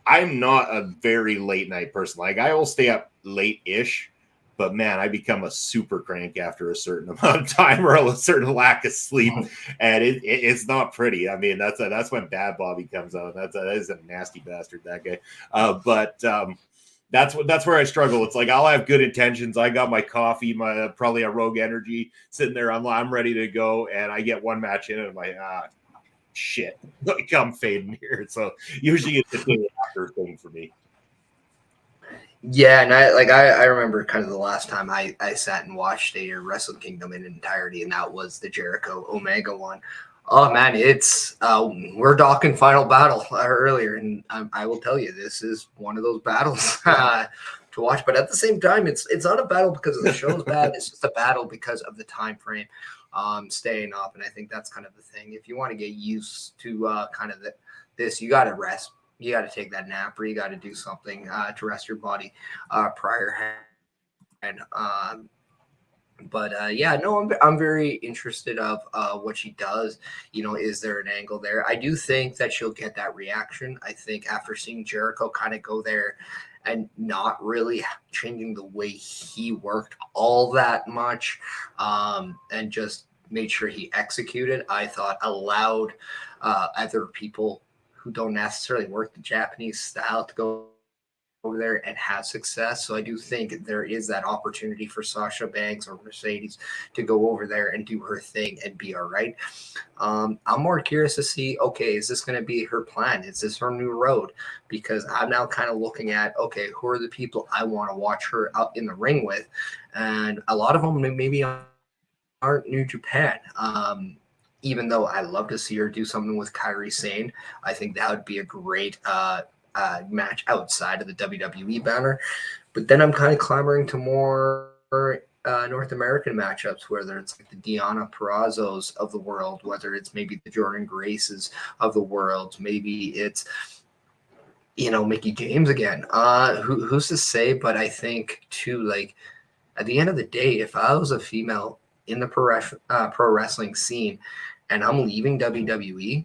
I'm not a very late night person. Like I will stay up late-ish, but man, I become a super crank after a certain amount of time or a certain lack of sleep, and it's not pretty. I mean, that's when Bad Bobby comes out. That is a nasty bastard, that guy. But that's where I struggle. It's like I'll have good intentions. I got my coffee, my probably a Rogue Energy sitting there. I'm ready to go, and I get one match in, and I'm like, shit, like I'm fading here. So usually it's a day after thing for me. Yeah, and I remember kind of the last time I sat and watched a Wrestle Kingdom in entirety, and that was the Jericho Omega one. Oh man, it's we're talking Final Battle earlier, and I will tell you this is one of those battles to watch. But at the same time, it's not a battle because of the show's bad. It's just a battle because of the time frame. Staying up, and I think that's kind of the thing. If you want to get used to kind of this, you got to rest. You got to take that nap, or you got to do something to rest your body prior. And yeah, no, I'm very interested of what she does. Is there an angle there? I do think that she'll get that reaction. I think after seeing Jericho kind of go there and not really changing the way he worked all that much, and just made sure he executed, I thought allowed other people who don't necessarily work the Japanese style to go over there and have success. So I do think there is that opportunity for Sasha Banks or Mercedes to go over there and do her thing and be all right. I'm more curious to see, okay, is this going to be her plan? Is this her new road? Because I'm now kind of looking at, okay, who are the people I want to watch her out in the ring with? And a lot of them maybe aren't New Japan. Even though I love to see her do something with Kairi Sane, I think that would be a great match outside of the WWE banner. But then I'm kind of clamoring to more North American matchups, whether it's like the Deonna Purrazzo's of the world, whether it's maybe the Jordan Graces of the world, maybe it's Mickie James again. Who's to say? But I think too, like at the end of the day, if I was a female in the pro wrestling scene and I'm leaving WWE,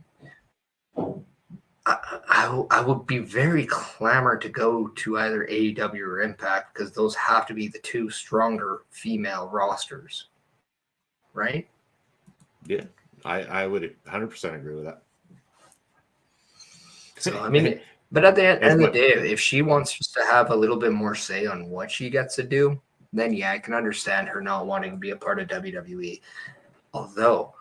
I would be very clamored to go to either AEW or Impact, because those have to be the two stronger female rosters, right? Yeah, I would 100% agree with that. So, I mean, but at the end of the day, if she wants to have a little bit more say on what she gets to do, then yeah, I can understand her not wanting to be a part of WWE. Although,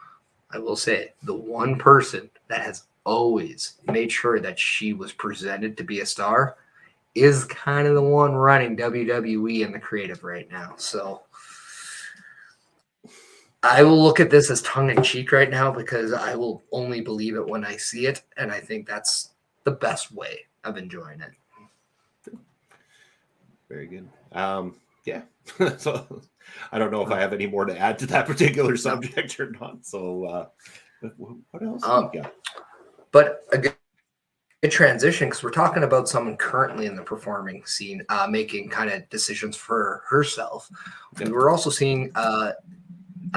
I will say, the one person that has always made sure that she was presented to be a star is kind of the one running WWE in the creative right now. So I will look at this as tongue-in-cheek right now because I will only believe it when I see it, and I think that's the best way of enjoying it. Very good. Yeah. So I don't know if I have any more to add to that particular subject or not. So what else do we got? But a good transition, because we're talking about someone currently in the performing scene making kind of decisions for herself. Yeah. We were also seeing a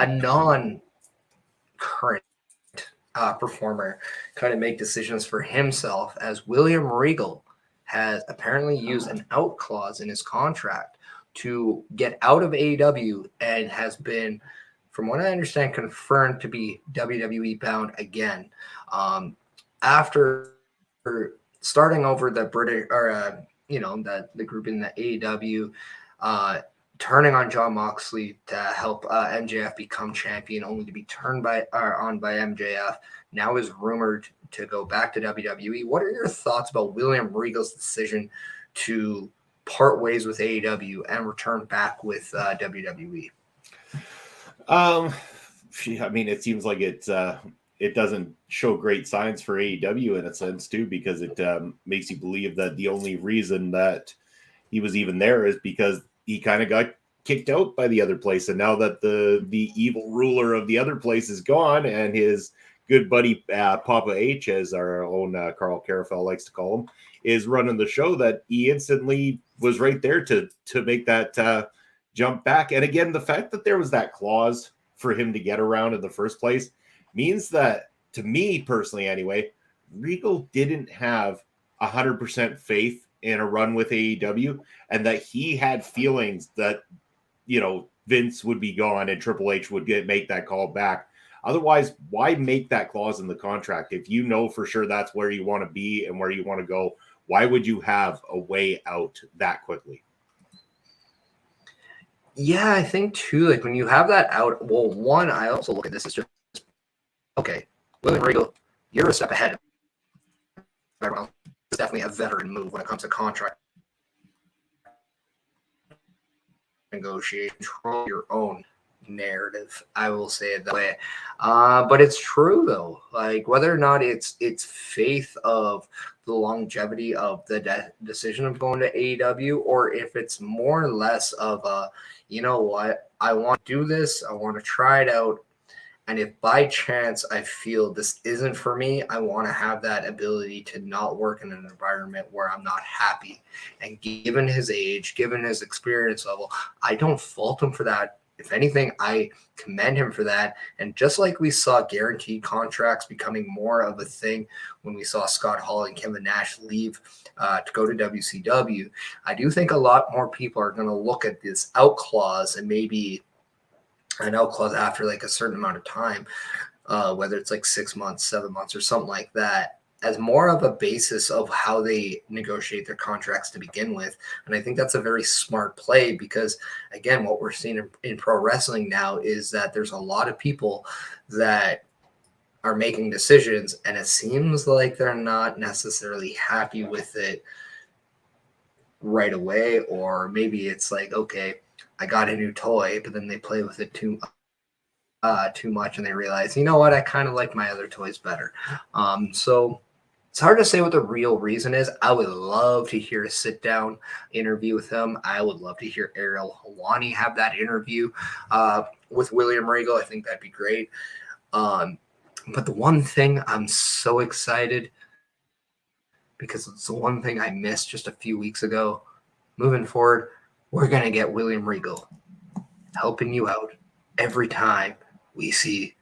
non-current performer kind of make decisions for himself, as William Regal has apparently used an out clause in his contract to get out of AEW and has been, from what I understand, confirmed to be WWE bound again. After starting over the British, or the group in the AEW, turning on Jon Moxley to help MJF become champion, only to be turned on by MJF. Now is rumored to go back to WWE. What are your thoughts about William Regal's decision to part ways with AEW and return back with WWE? I mean, it seems like it doesn't show great signs for AEW in a sense too, because it makes you believe that the only reason that he was even there is because he kind of got kicked out by the other place. And now that the evil ruler of the other place is gone and his good buddy Papa H, as our own Carl Carafel likes to call him, is running the show, that he instantly was right there to make that jump back. And again, the fact that there was that clause for him to get around in the first place means that, to me personally anyway, Regal didn't have 100% faith in a run with AEW, and that he had feelings that, Vince would be gone and Triple H would make that call back. Otherwise, why make that clause in the contract? If you know for sure that's where you want to be and where you want to go, why would you have a way out that quickly? Yeah, I think too, like when you have that out, well, one, I also look at this as just, okay, William Regal, you're a step ahead of everyone else. It's definitely a veteran move when it comes to contract negotiation. Control your own narrative, I will say it that way. But it's true though, like whether or not it's faith of the longevity of the decision of going to AEW, or if it's more or less of a, you know what, I want to do this, I want to try it out, and if by chance I feel this isn't for me, I want to have that ability to not work in an environment where I'm not happy. And given his age, given his experience level, I don't fault him for that. If anything, I commend him for that. And just like we saw guaranteed contracts becoming more of a thing when we saw Scott Hall and Kevin Nash leave to go to WCW, I do think a lot more people are going to look at this out clause, and maybe an out clause after like a certain amount of time, whether it's like 6 months, 7 months, or something like that, as more of a basis of how they negotiate their contracts to begin with. And I think that's a very smart play because, again, what we're seeing in pro wrestling now is that there's a lot of people that are making decisions, and it seems like they're not necessarily happy with it right away. Or maybe it's like, okay, I got a new toy, but then they play with it too much and they realize, you know what, I kind of like my other toys better. So it's hard to say what the real reason is. I would love to hear a sit-down interview with him. I would love to hear Ariel Helwani have that interview with William Regal. I think that'd be great. But the one thing I'm so excited, because it's the one thing I missed just a few weeks ago, moving forward, we're going to get William Regal helping you out every time we see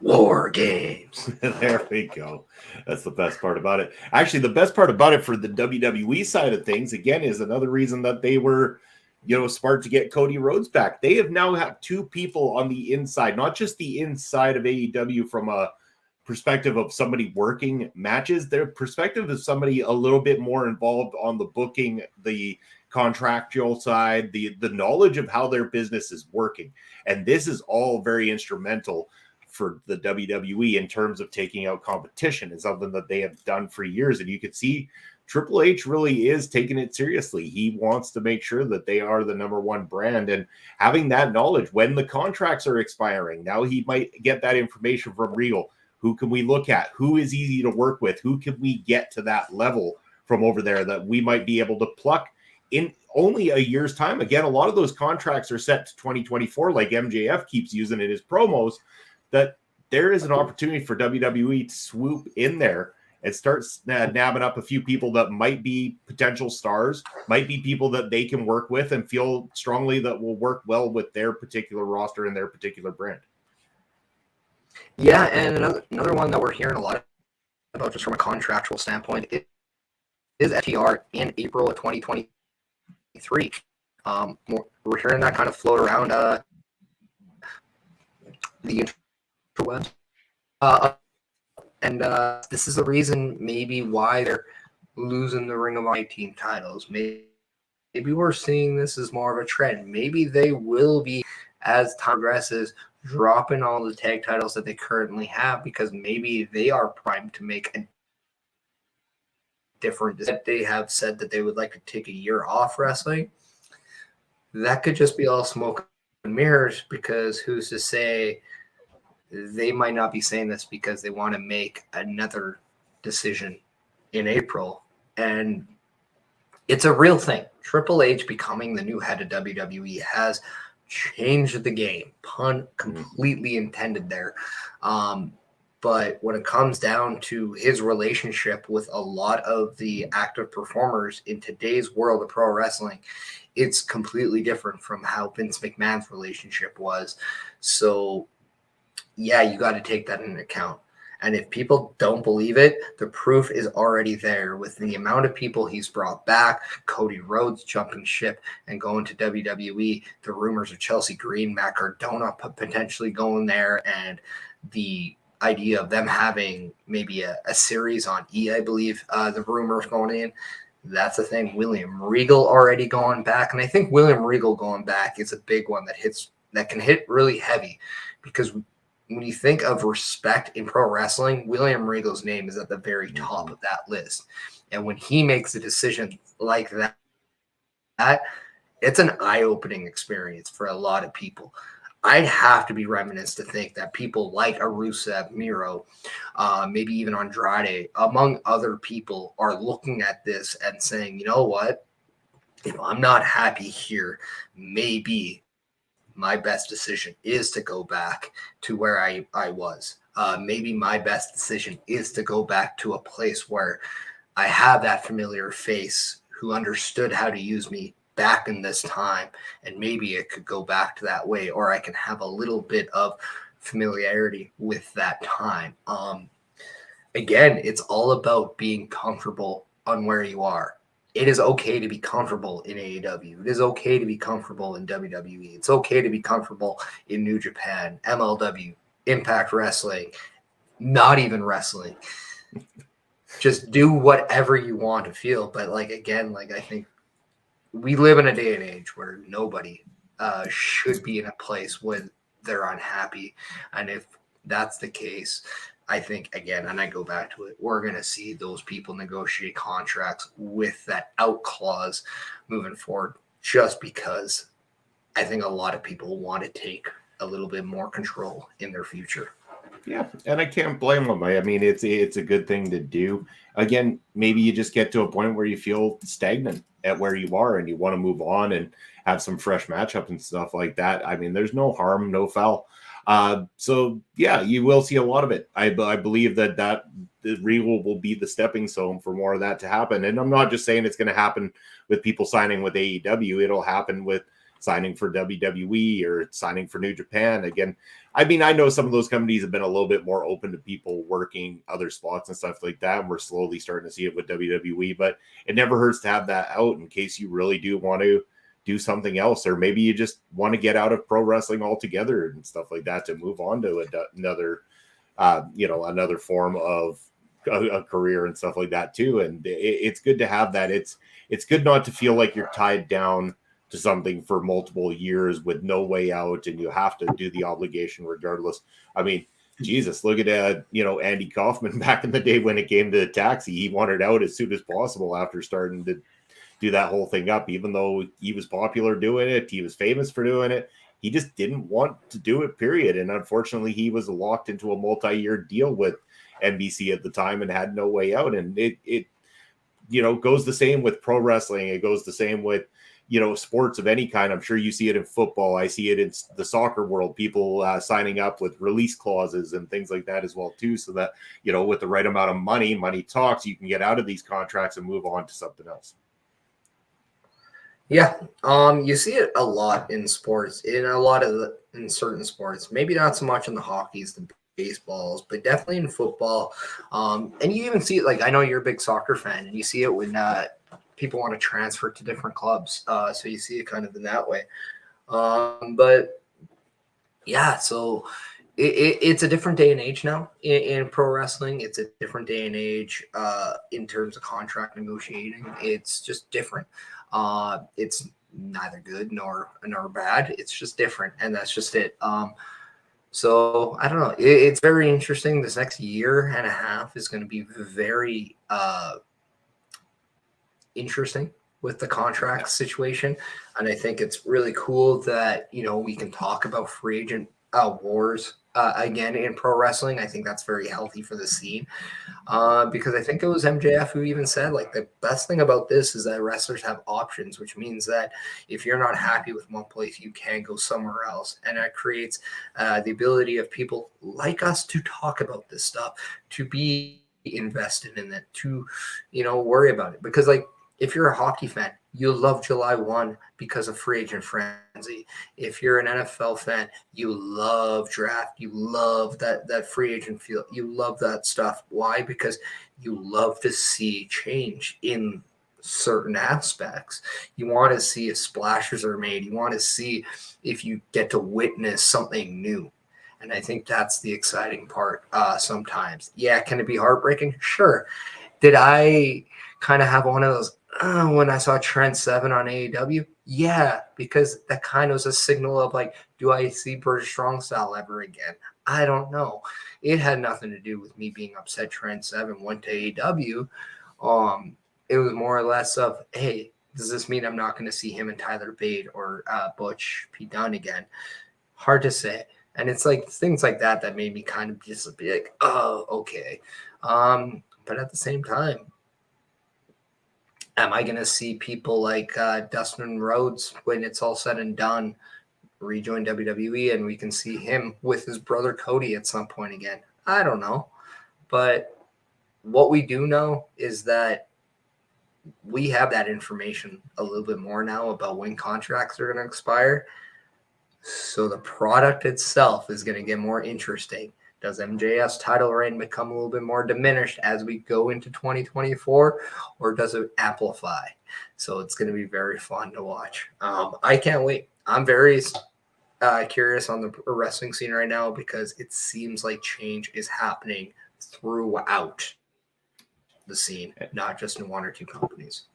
War Games. There we go. That's the best part about it. Actually, the best part about it for the WWE side of things, again, is another reason that they were, smart to get Cody Rhodes back. They have now have two people on the inside, not just the inside of AEW from a perspective of somebody working matches. Their perspective is somebody a little bit more involved on the booking, the contractual side, the knowledge of how their business is working. And this is all very instrumental for the WWE in terms of taking out competition. It's something that they have done for years. And you could see Triple H really is taking it seriously. He wants to make sure that they are the number one brand, and having that knowledge when the contracts are expiring. Now he might get that information from Regal. Who can we look at? Who is easy to work with? Who can we get to that level from over there that we might be able to pluck in only a year's time? Again, a lot of those contracts are set to 2024, like MJF keeps using in his promos, that there is an opportunity for WWE to swoop in there and start nabbing up a few people that might be potential stars, might be people that they can work with and feel strongly that will work well with their particular roster and their particular brand. Yeah, and another one that we're hearing a lot about just from a contractual standpoint is FTR in April of 2023. We're hearing that kind of float around the interwebs. And this is the reason maybe why they're losing the Ring of Honor team titles. Maybe we're seeing this as more of a trend. Maybe they will be, as time progresses, dropping all the tag titles that they currently have, because maybe they are primed to make a different. They have said that they would like to take a year off wrestling. That could just be all smoke and mirrors, because who's to say they might not be saying this because they want to make another decision in April. And it's a real thing. Triple H becoming the new head of WWE has changed the game. Pun completely intended there. But when it comes down to his relationship with a lot of the active performers in today's world of pro wrestling, it's completely different from how Vince McMahon's relationship was. So yeah, you got to take that into account. And if people don't believe it, the proof is already there with the amount of people he's brought back. Cody Rhodes jumping ship and going to WWE. The rumors of Chelsea Green, Matt Cardona potentially going there, and the idea of them having maybe a series on E, I believe, the rumors going in. That's the thing. William Regal already going back. And I think William Regal going back is a big one that can hit really heavy, because when you think of respect in pro wrestling, William Regal's name is at the very top of that list. And when he makes a decision like that, it's an eye-opening experience for a lot of people. I'd have to be reminiscent to think that people like Rusev, Miro, maybe even Andrade, among other people, are looking at this and saying, you know what? If I'm not happy here, maybe my best decision is to go back to where I was. Maybe my best decision is to go back to a place where I have that familiar face who understood how to use me back in this time, and maybe it could go back to that way, or I can have a little bit of familiarity with that time. Again, it's all about being comfortable on where you are. It is okay to be comfortable in AEW. It is okay to be comfortable in WWE. It's okay to be comfortable in New Japan, MLW, Impact Wrestling, not even wrestling. Just do whatever you want to feel. But again, I think we live in a day and age where nobody should be in a place where they're unhappy. And if that's the case, I think, again, and I go back to it, we're going to see those people negotiate contracts with that out clause moving forward, just because I think a lot of people want to take a little bit more control in their future. Yeah, and I can't blame them. I mean, it's a good thing to do. Again, maybe you just get to a point where you feel stagnant at where you are and you want to move on and have some fresh matchup and stuff like that. I mean, there's no harm, no foul. So yeah, you will see a lot of it. I believe that the Regal will be the stepping stone for more of that to happen. And I'm not just saying it's going to happen with people signing with AEW. It'll happen with signing for WWE or signing for New Japan. Again, I mean, I know some of those companies have been a little bit more open to people working other spots and stuff like that. And we're slowly starting to see it with WWE, but it never hurts to have that out in case you really do want to do something else, or maybe you just want to get out of pro wrestling altogether and stuff like that to move on to another, another form of a career and stuff like that too. And it's good to have that. It's good not to feel like you're tied down to something for multiple years with no way out and you have to do the obligation regardless. I mean, Jesus, look at Andy Kaufman back in the day when it came to the taxi. He wanted out as soon as possible after starting to do that whole thing up, even though he was popular doing it. He was famous for doing it. He just didn't want to do it, period. And unfortunately, he was locked into a multi-year deal with NBC at the time and had no way out. And it goes the same with pro wrestling. It goes the same with, sports of any kind. I'm sure you see it in football. I see it in the soccer world, people signing up with release clauses and things like that as well, too. So that, with the right amount of money talks, you can get out of these contracts and move on to something else. Yeah, you see it a lot in sports, in certain sports. Maybe not so much in the hockeys, the baseballs, but definitely in football. And you even see it, like, I know you're a big soccer fan, and you see it when people want to transfer to different clubs. So you see it kind of in that way. But yeah, so it's a different day and age now in pro wrestling. It's a different day and age in terms of contract negotiating. It's just different. It's neither good nor bad. It's just different, and that's just it. So I don't know. It's very interesting. This next year and a half is going to be very interesting with the contract situation, and I think it's really cool that we can talk about free agent wars again in pro wrestling. I think that's very healthy for the scene. Because I think it was MJF who even said, like, the best thing about this is that wrestlers have options, which means that if you're not happy with one place, you can go somewhere else. And that creates the ability of people like us to talk about this stuff, to be invested in it, to, worry about it. Because, like, if you're a hockey fan, you love July 1 because of free agent frenzy. If you're an NFL fan, you love draft. You love that free agent feel. You love that stuff. Why? Because you love to see change in certain aspects. You want to see if splashes are made. You want to see if you get to witness something new. And I think that's the exciting part sometimes. Yeah, can it be heartbreaking? Sure. Did I kind of have one of those when I saw Trent Seven on AEW? Yeah, because that kind of was a signal of, like, do I see British Strong Style ever again? I don't know. It had nothing to do with me being upset Trent Seven went to AEW. It was more or less of, hey, does this mean I'm not going to see him and Tyler Bate or Butch P. Dunne again? Hard to say. And it's like things like that made me kind of just be like, oh, okay. But at the same time, am I going to see people like Dustin Rhodes, when it's all said and done, rejoin WWE and we can see him with his brother Cody at some point again? I don't know. But what we do know is that we have that information a little bit more now about when contracts are going to expire. So the product itself is going to get more interesting. Does MJF's title reign become a little bit more diminished as we go into 2024, or does it amplify? So it's going to be very fun to watch. I can't wait. I'm very curious on the wrestling scene right now because it seems like change is happening throughout the scene, not just in one or two companies.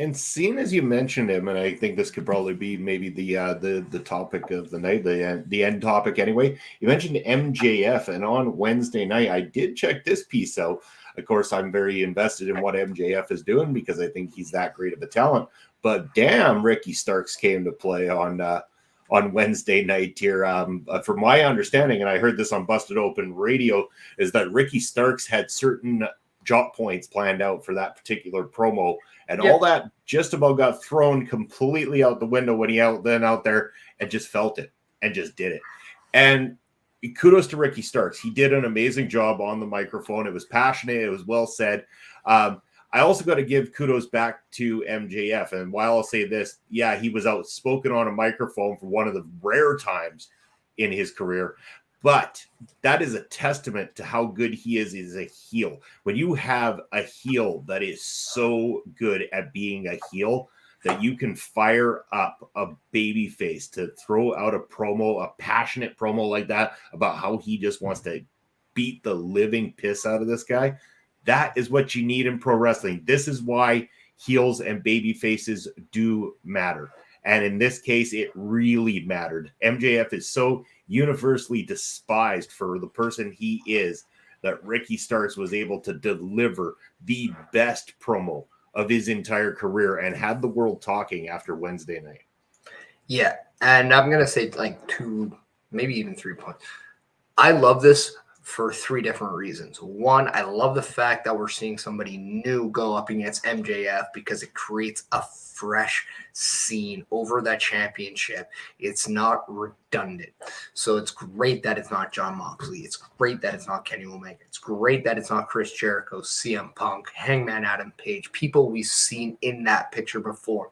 And seeing as you mentioned him, and I think this could probably be maybe the topic of the night, the end topic anyway. You mentioned MJF, and on Wednesday night, I did check this piece out. Of course, I'm very invested in what MJF is doing because I think he's that great of a talent. But damn, Ricky Starks came to play on Wednesday night here. From my understanding, and I heard this on Busted Open Radio, is that Ricky Starks had certain drop points planned out for that particular promo. And all that just about got thrown completely out the window when he out there and just felt it and just did it. And kudos to Ricky Starks. He did an amazing job on the microphone. It was passionate. It was well said. I also got to give kudos back to MJF. And while I'll say this, yeah, he was outspoken on a microphone for one of the rare times in his career. But that is a testament to how good he is as a heel. When you have a heel that is so good at being a heel that you can fire up a baby face to throw out a promo, a passionate promo like that about how he just wants to beat the living piss out of this guy, that is what you need in pro wrestling. This is why heels and baby faces do matter. And in this case, it really mattered. MJF is so universally despised for the person he is, that Ricky Starks was able to deliver the best promo of his entire career and had the world talking after Wednesday night. Yeah, and I'm going to say like 2, maybe even 3 points. I love this for 3 different reasons. One, I love the fact that we're seeing somebody new go up against MJF because it creates a fresh scene over that championship. It's not redundant. So it's great that it's not Jon Moxley. It's great that it's not Kenny Omega. It's great that it's not Chris Jericho, CM Punk, Hangman Adam Page, people we've seen in that picture before.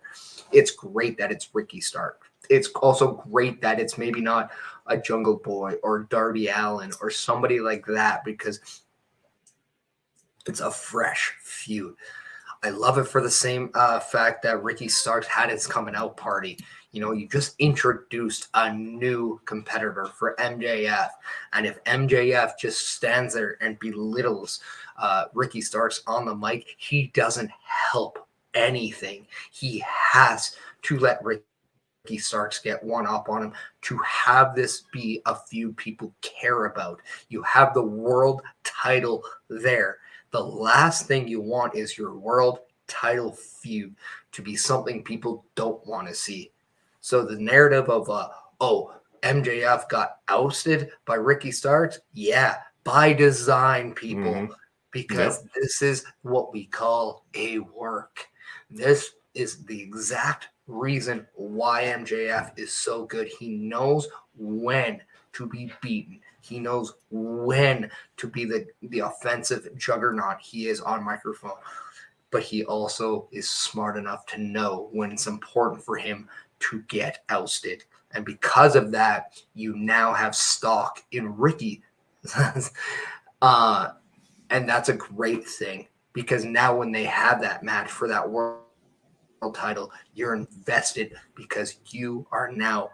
It's great that it's Ricky Stark. It's also great that it's maybe not a Jungle Boy or Darby Allin or somebody like that, because it's a fresh feud. I love it for the same fact that Ricky Starks had his coming out party. You know, you just introduced a new competitor for MJF. And if MJF just stands there and belittles Ricky Starks on the mic, he doesn't help anything. He has to let Ricky Starks get one up on him to have this be a feud people care about. You have the world title there. The last thing you want is your world title feud to be something people don't want to see. So the narrative of MJF got ousted by Ricky Starks, yeah, by design, people, because this is what we call a work. This is the exact reason why MJF is so good. He knows when to be beaten. He knows when to be the offensive juggernaut he is on microphone. But he also is smart enough to know when it's important for him to get ousted. And because of that, you now have stock in Ricky. And that's a great thing, because now when they have that match for that world title, you're invested because you are now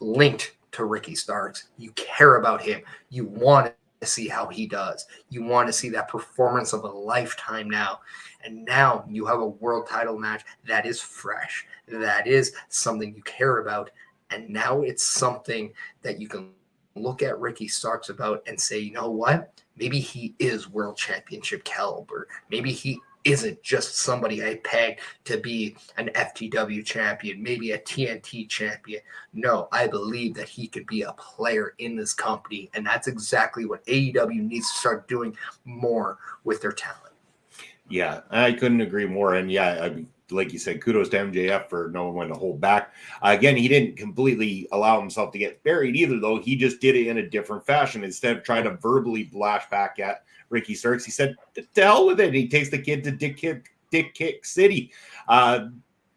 linked to Ricky Starks. You care about him. You want to see how he does. You want to see that performance of a lifetime now. And now you have a world title match that is fresh. That is something you care about. And now it's something that you can look at Ricky Starks about and say, you know what? Maybe he is world championship caliber. Maybe he isn't just somebody I pegged to be an FTW champion, maybe a TNT champion. No, I believe that he could be a player in this company, and that's exactly what AEW needs to start doing more with their talent. Yeah, I couldn't agree more. And yeah, like you said, kudos to MJF for knowing when to hold back. Again, he didn't completely allow himself to get buried either, though. He just did it in a different fashion. Instead of trying to verbally lash back at Ricky Starks, he said, to hell with it. He takes the kid to Dick Kick City.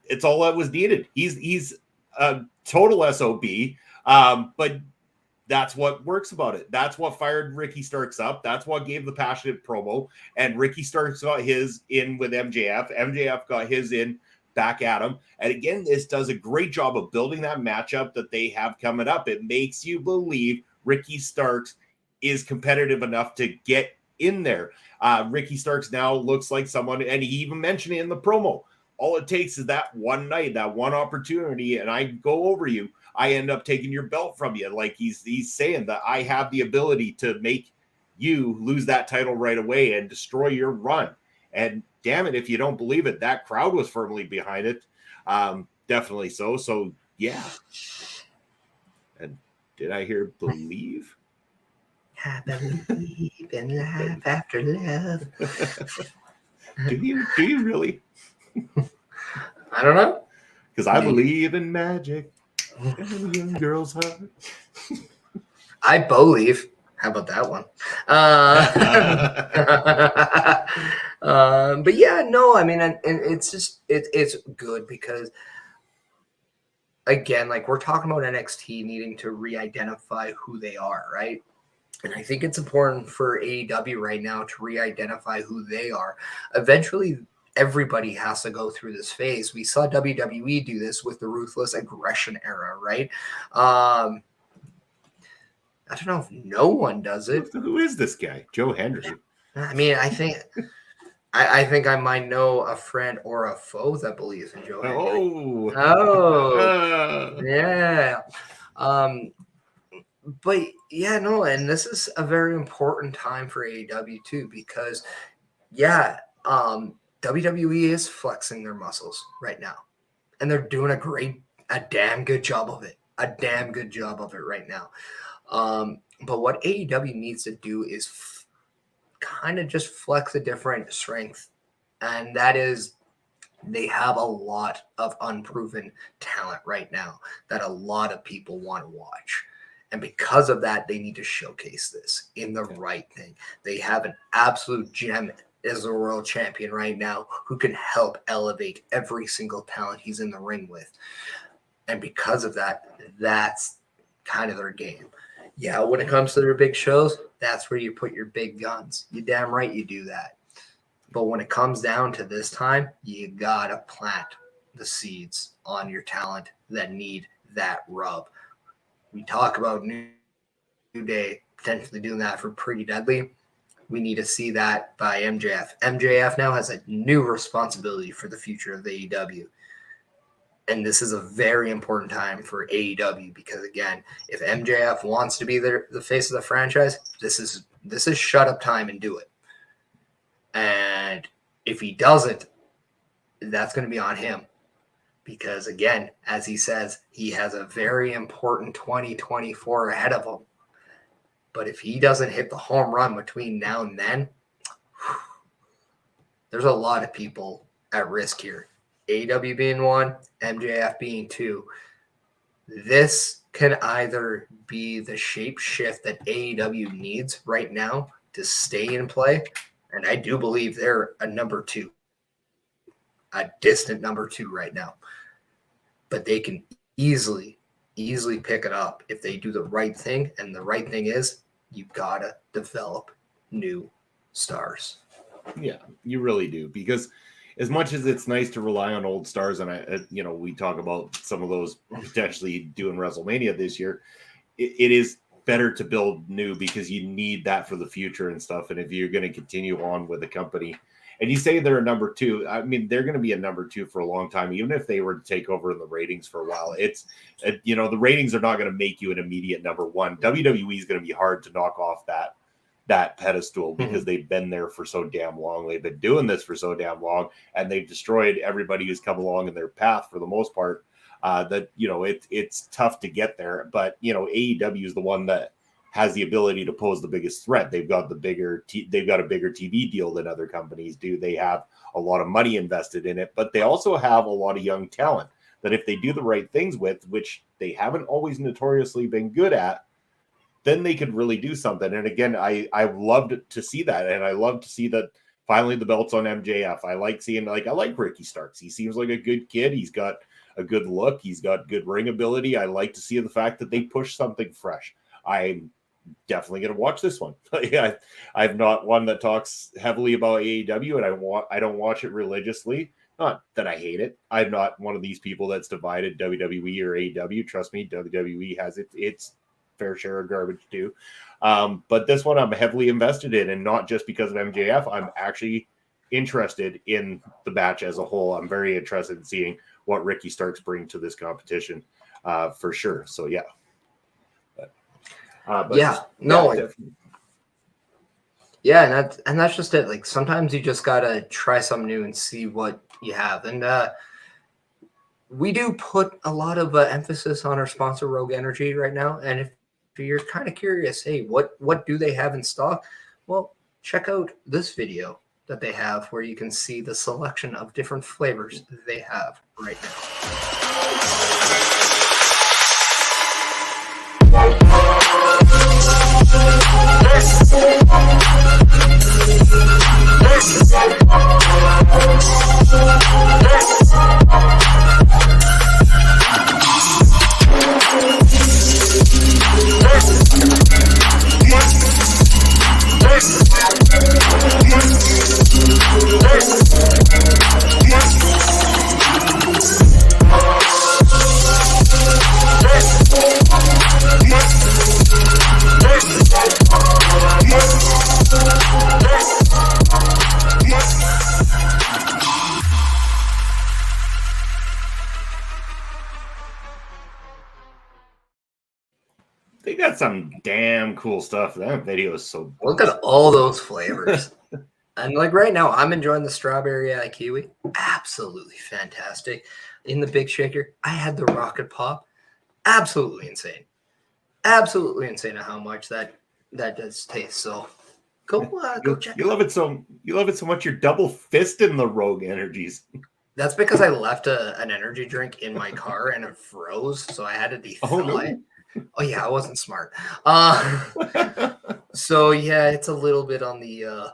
It's all that was needed. He's a total SOB, but that's what works about it. That's what fired Ricky Starks up. That's what gave the passionate promo. And Ricky Starks got his in with MJF. MJF got his in back at him. And again, this does a great job of building that matchup that they have coming up. It makes you believe Ricky Starks is competitive enough to get in there. Ricky Starks now looks like someone, and he even mentioned it in the promo. All it takes is that one night, that one opportunity, and I go over you. I end up taking your belt from you. Like he's saying that I have the ability to make you lose that title right away and destroy your run. And damn it, if you don't believe it, that crowd was firmly behind it. Definitely so. So yeah. And did I hear believe? I believe in life after love. Do you really? I don't know. Because I believe in magic. And young girl's heart. I believe. How about that one? But yeah, no, I mean, and it's just it's good because, again, like we're talking about NXT needing to re-identify who they are, right? And I think it's important for AEW right now to re-identify who they are. Eventually, everybody has to go through this phase. We saw WWE do this with the Ruthless Aggression era, right? I don't know if no one does it. Who is this guy? Joe Hendry. I mean, I think I might know a friend or a foe that believes in Joe Hendry. Yeah. But yeah, no, and this is a very important time for AEW too, because WWE is flexing their muscles right now, and they're doing a damn good job of it. A damn good job of it right now. But what AEW needs to do is kind of just flex a different strength, and that is they have a lot of unproven talent right now that a lot of people want to watch. And because of that, they need to showcase this in the right thing. They have an absolute gem as a world champion right now who can help elevate every single talent he's in the ring with. And because of that, that's kind of their game. Yeah, when it comes to their big shows, that's where you put your big guns. You damn right you do that. But when it comes down to this time, you got to plant the seeds on your talent that need that rub. We talk about New Day potentially doing that for Pretty Deadly. We need to see that by MJF. MJF now has a new responsibility for the future of AEW. And this is a very important time for AEW because, again, if MJF wants to be the face of the franchise, this is shut up time and do it. And if he doesn't, that's going to be on him. Because, again, as he says, he has a very important 2024 ahead of him. But if he doesn't hit the home run between now and then, there's a lot of people at risk here. AEW being one, MJF being two. This can either be the shape shift that AEW needs right now to stay in play, and I do believe they're a number two, a distant number two right now. But they can easily pick it up if they do the right thing, and the right thing is you gotta develop new stars. Yeah, you really do, because as much as it's nice to rely on old stars, and we talk about some of those potentially doing WrestleMania this year, it is better to build new because you need that for the future and stuff. And if you're going to continue on with the company, and you say they're a number two, I mean, they're going to be a number two for a long time, even if they were to take over in the ratings for a while. The ratings are not going to make you an immediate number one. WWE is going to be hard to knock off that pedestal because they've been there for so damn long. They've been doing this for so damn long, and they've destroyed everybody who's come along in their path for the most part. It's tough to get there, but AEW is the one that has the ability to pose the biggest threat. They've got a bigger TV deal than other companies do. They have a lot of money invested in it, but they also have a lot of young talent that if they do the right things with, which they haven't always notoriously been good at, then they could really do something. And again, I loved to see that. And I love to see that finally the belt's on MJF. I like seeing, I like Ricky Starks. He seems like a good kid. He's got a good look. He's got good ring ability. I like to see the fact that they push something fresh. I'm definitely going to watch this one. I'm not one that talks heavily about AEW, and I don't watch it religiously. Not that I hate it. I'm not one of these people that's divided WWE or AEW. Trust me, WWE has its fair share of garbage too. But this one I'm heavily invested in, and not just because of MJF. I'm actually interested in the match as a whole. I'm very interested in seeing what Ricky Starks bring to this competition for sure. So yeah. And that's just it. Like sometimes you just gotta try something new and see what you have. And we do put a lot of emphasis on our sponsor, Rogue Energy, right now. And if you're kind of curious, hey, what do they have in stock? Well, check out this video that they have where you can see the selection of different flavors that they have right now. That's some damn cool stuff. That video is so Look at all those flavors. And like right now, I'm enjoying the strawberry kiwi. Absolutely fantastic. In the big shaker, I had the rocket pop. Absolutely insane. Absolutely insane how much that does taste. So go check. You love it so much. You're double fisting the Rogue Energies. That's because I left an energy drink in my car and it froze, so I had to de-thaw it. Oh yeah, I wasn't smart. So yeah, it's a little bit on the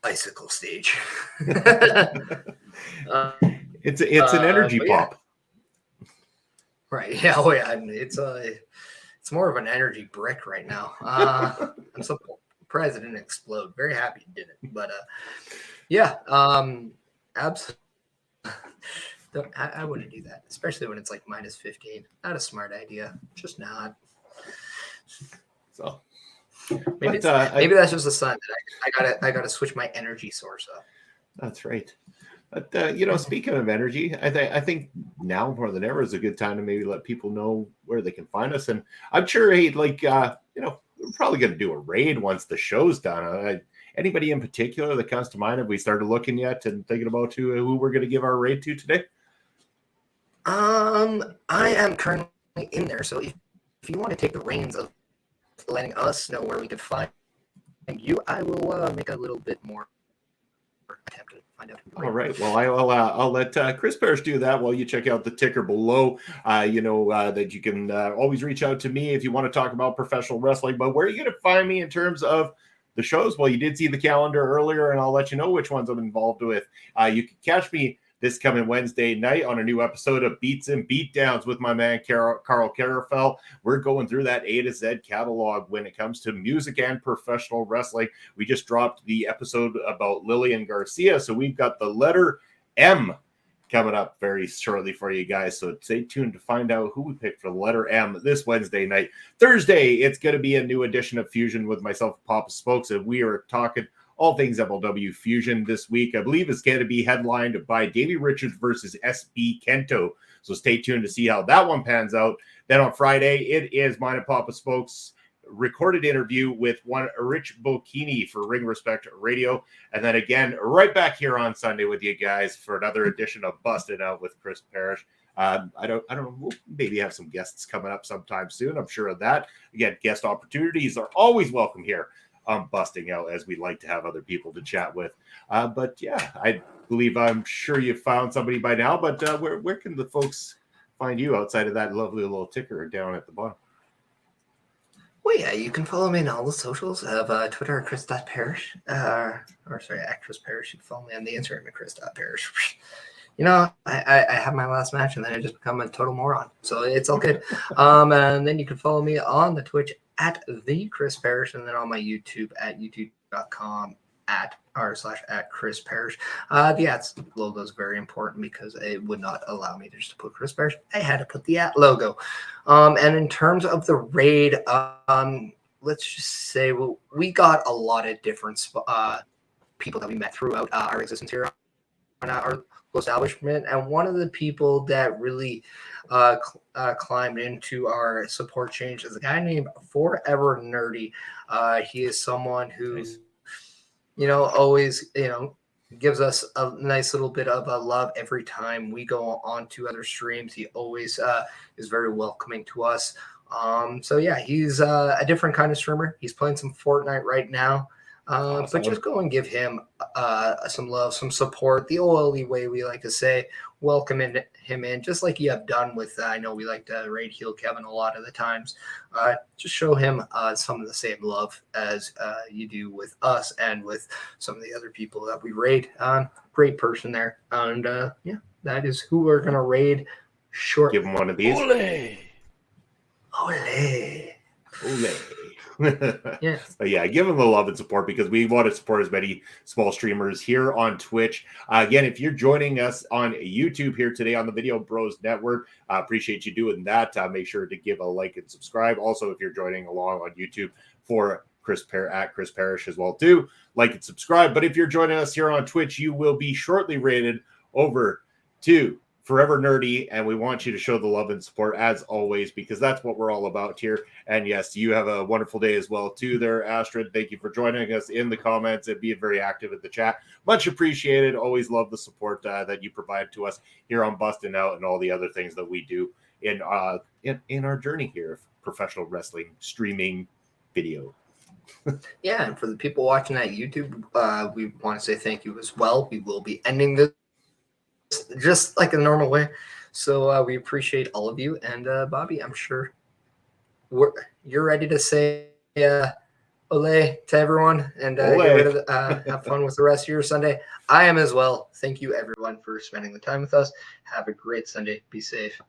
icicle stage. It's an energy pop. Right. Yeah. Oh yeah. It's more of an energy brick right now. I'm surprised it didn't explode. Very happy it didn't. But yeah. Absolutely. I wouldn't do that, especially when it's like minus 15. Not a smart idea. Just not. So maybe that's just a sign that I gotta switch my energy source up. That's right. But speaking of energy, I think now more than ever is a good time to maybe let people know where they can find us. And I'm sure, hey, like we're probably going to do a raid once the show's done. Anybody in particular that comes to mind? Have we started looking yet and thinking about who we're going to give our raid to today? I am currently in there, so if you want to take the reins of letting us know where we could find you, I will make a little bit more attempt to find out. All right. Well, I'll let Chris Parrish do that while you check out the ticker below. That you can always reach out to me if you want to talk about professional wrestling. But where are you going to find me in terms of the shows? Well, you did see the calendar earlier, and I'll let you know which ones I'm involved with. You can catch me this coming Wednesday night on a new episode of Beats and Beatdowns with my man Carl Carafell. We're going through that A to Z catalog when it comes to music and professional wrestling. We just dropped the episode about Lillian Garcia, so we've got the letter M coming up very shortly for you guys. So stay tuned to find out who we picked for the letter M this Wednesday night. Thursday, it's going to be a new edition of Fusion with myself, Papa Spokes, and we are talking all things MLW Fusion this week. I believe it's going to be headlined by Davey Richards versus SB Kento. So stay tuned to see how that one pans out. Then on Friday, it is mine and Papa Spokes recorded interview with one Rich Bocchini for Ring Respect Radio. And then again, right back here on Sunday with you guys for another edition of Busted Out with Chris Parrish. I don't know, we'll maybe have some guests coming up sometime soon. I'm sure of that. Again, guest opportunities are always welcome here. Busting Out, as we like to have other people to chat with. But yeah, I believe I'm sure you found somebody by now, but where can the folks find you outside of that lovely little ticker down at the bottom? Well, yeah, you can follow me on all the socials. I have Twitter at Chris.Parrish, at Chris Parrish. You can follow me on the Instagram at Chris.Parrish. I have my last match and then I just become a total moron. So it's all good. And then you can follow me on the Twitch at the Chris Parrish, and then on my YouTube at youtube.com at Chris Parrish. The at logo is very important because it would not allow me to just put Chris Parrish. I had to put the at logo. And in terms of the raid, let's just say we got a lot of different people that we met throughout our existence here on our establishment, and one of the people that really climbed into our support change is a guy named Forever Nerdy. He is someone who, always, gives us a nice little bit of a love every time we go on to other streams. He always is very welcoming to us. So yeah, he's a different kind of streamer. He's playing some Fortnite right now. But just go and give him some love, some support, the oily way we like to say. Welcome him in, just like you have done with, I know we like to raid Heel Kevin a lot of the times. Just show him some of the same love as you do with us and with some of the other people that we raid. Great person there. And yeah, that is who we're going to raid shortly. Give him one of these. Ole. Ole. Ole. Yeah. But yeah, give them the love and support because we want to support as many small streamers here on Twitch. Again, if you're joining us on YouTube here today on the Video Bros Network, appreciate you doing that. Make sure to give a like and subscribe. Also, if you're joining along on YouTube for Chris Parrish as well too, like and subscribe. But if you're joining us here on Twitch, you will be shortly rated over to forever nerdy, and we want you to show the love and support as always, because that's what we're all about here. And yes, you have a wonderful day as well too there, Astrid. Thank you for joining us in the comments and being very active in the chat. Much appreciated. Always love the support that you provide to us here on Bustin' Out and all the other things that we do in our journey here of professional wrestling streaming video. Yeah, and for the people watching at YouTube, we want to say thank you as well. We will be ending this just like a normal way. So we appreciate all of you. And Bobby, I'm sure you're ready to say ole to everyone and get rid of have fun with the rest of your Sunday. I am as well. Thank you, everyone, for spending the time with us. Have a great Sunday. Be safe.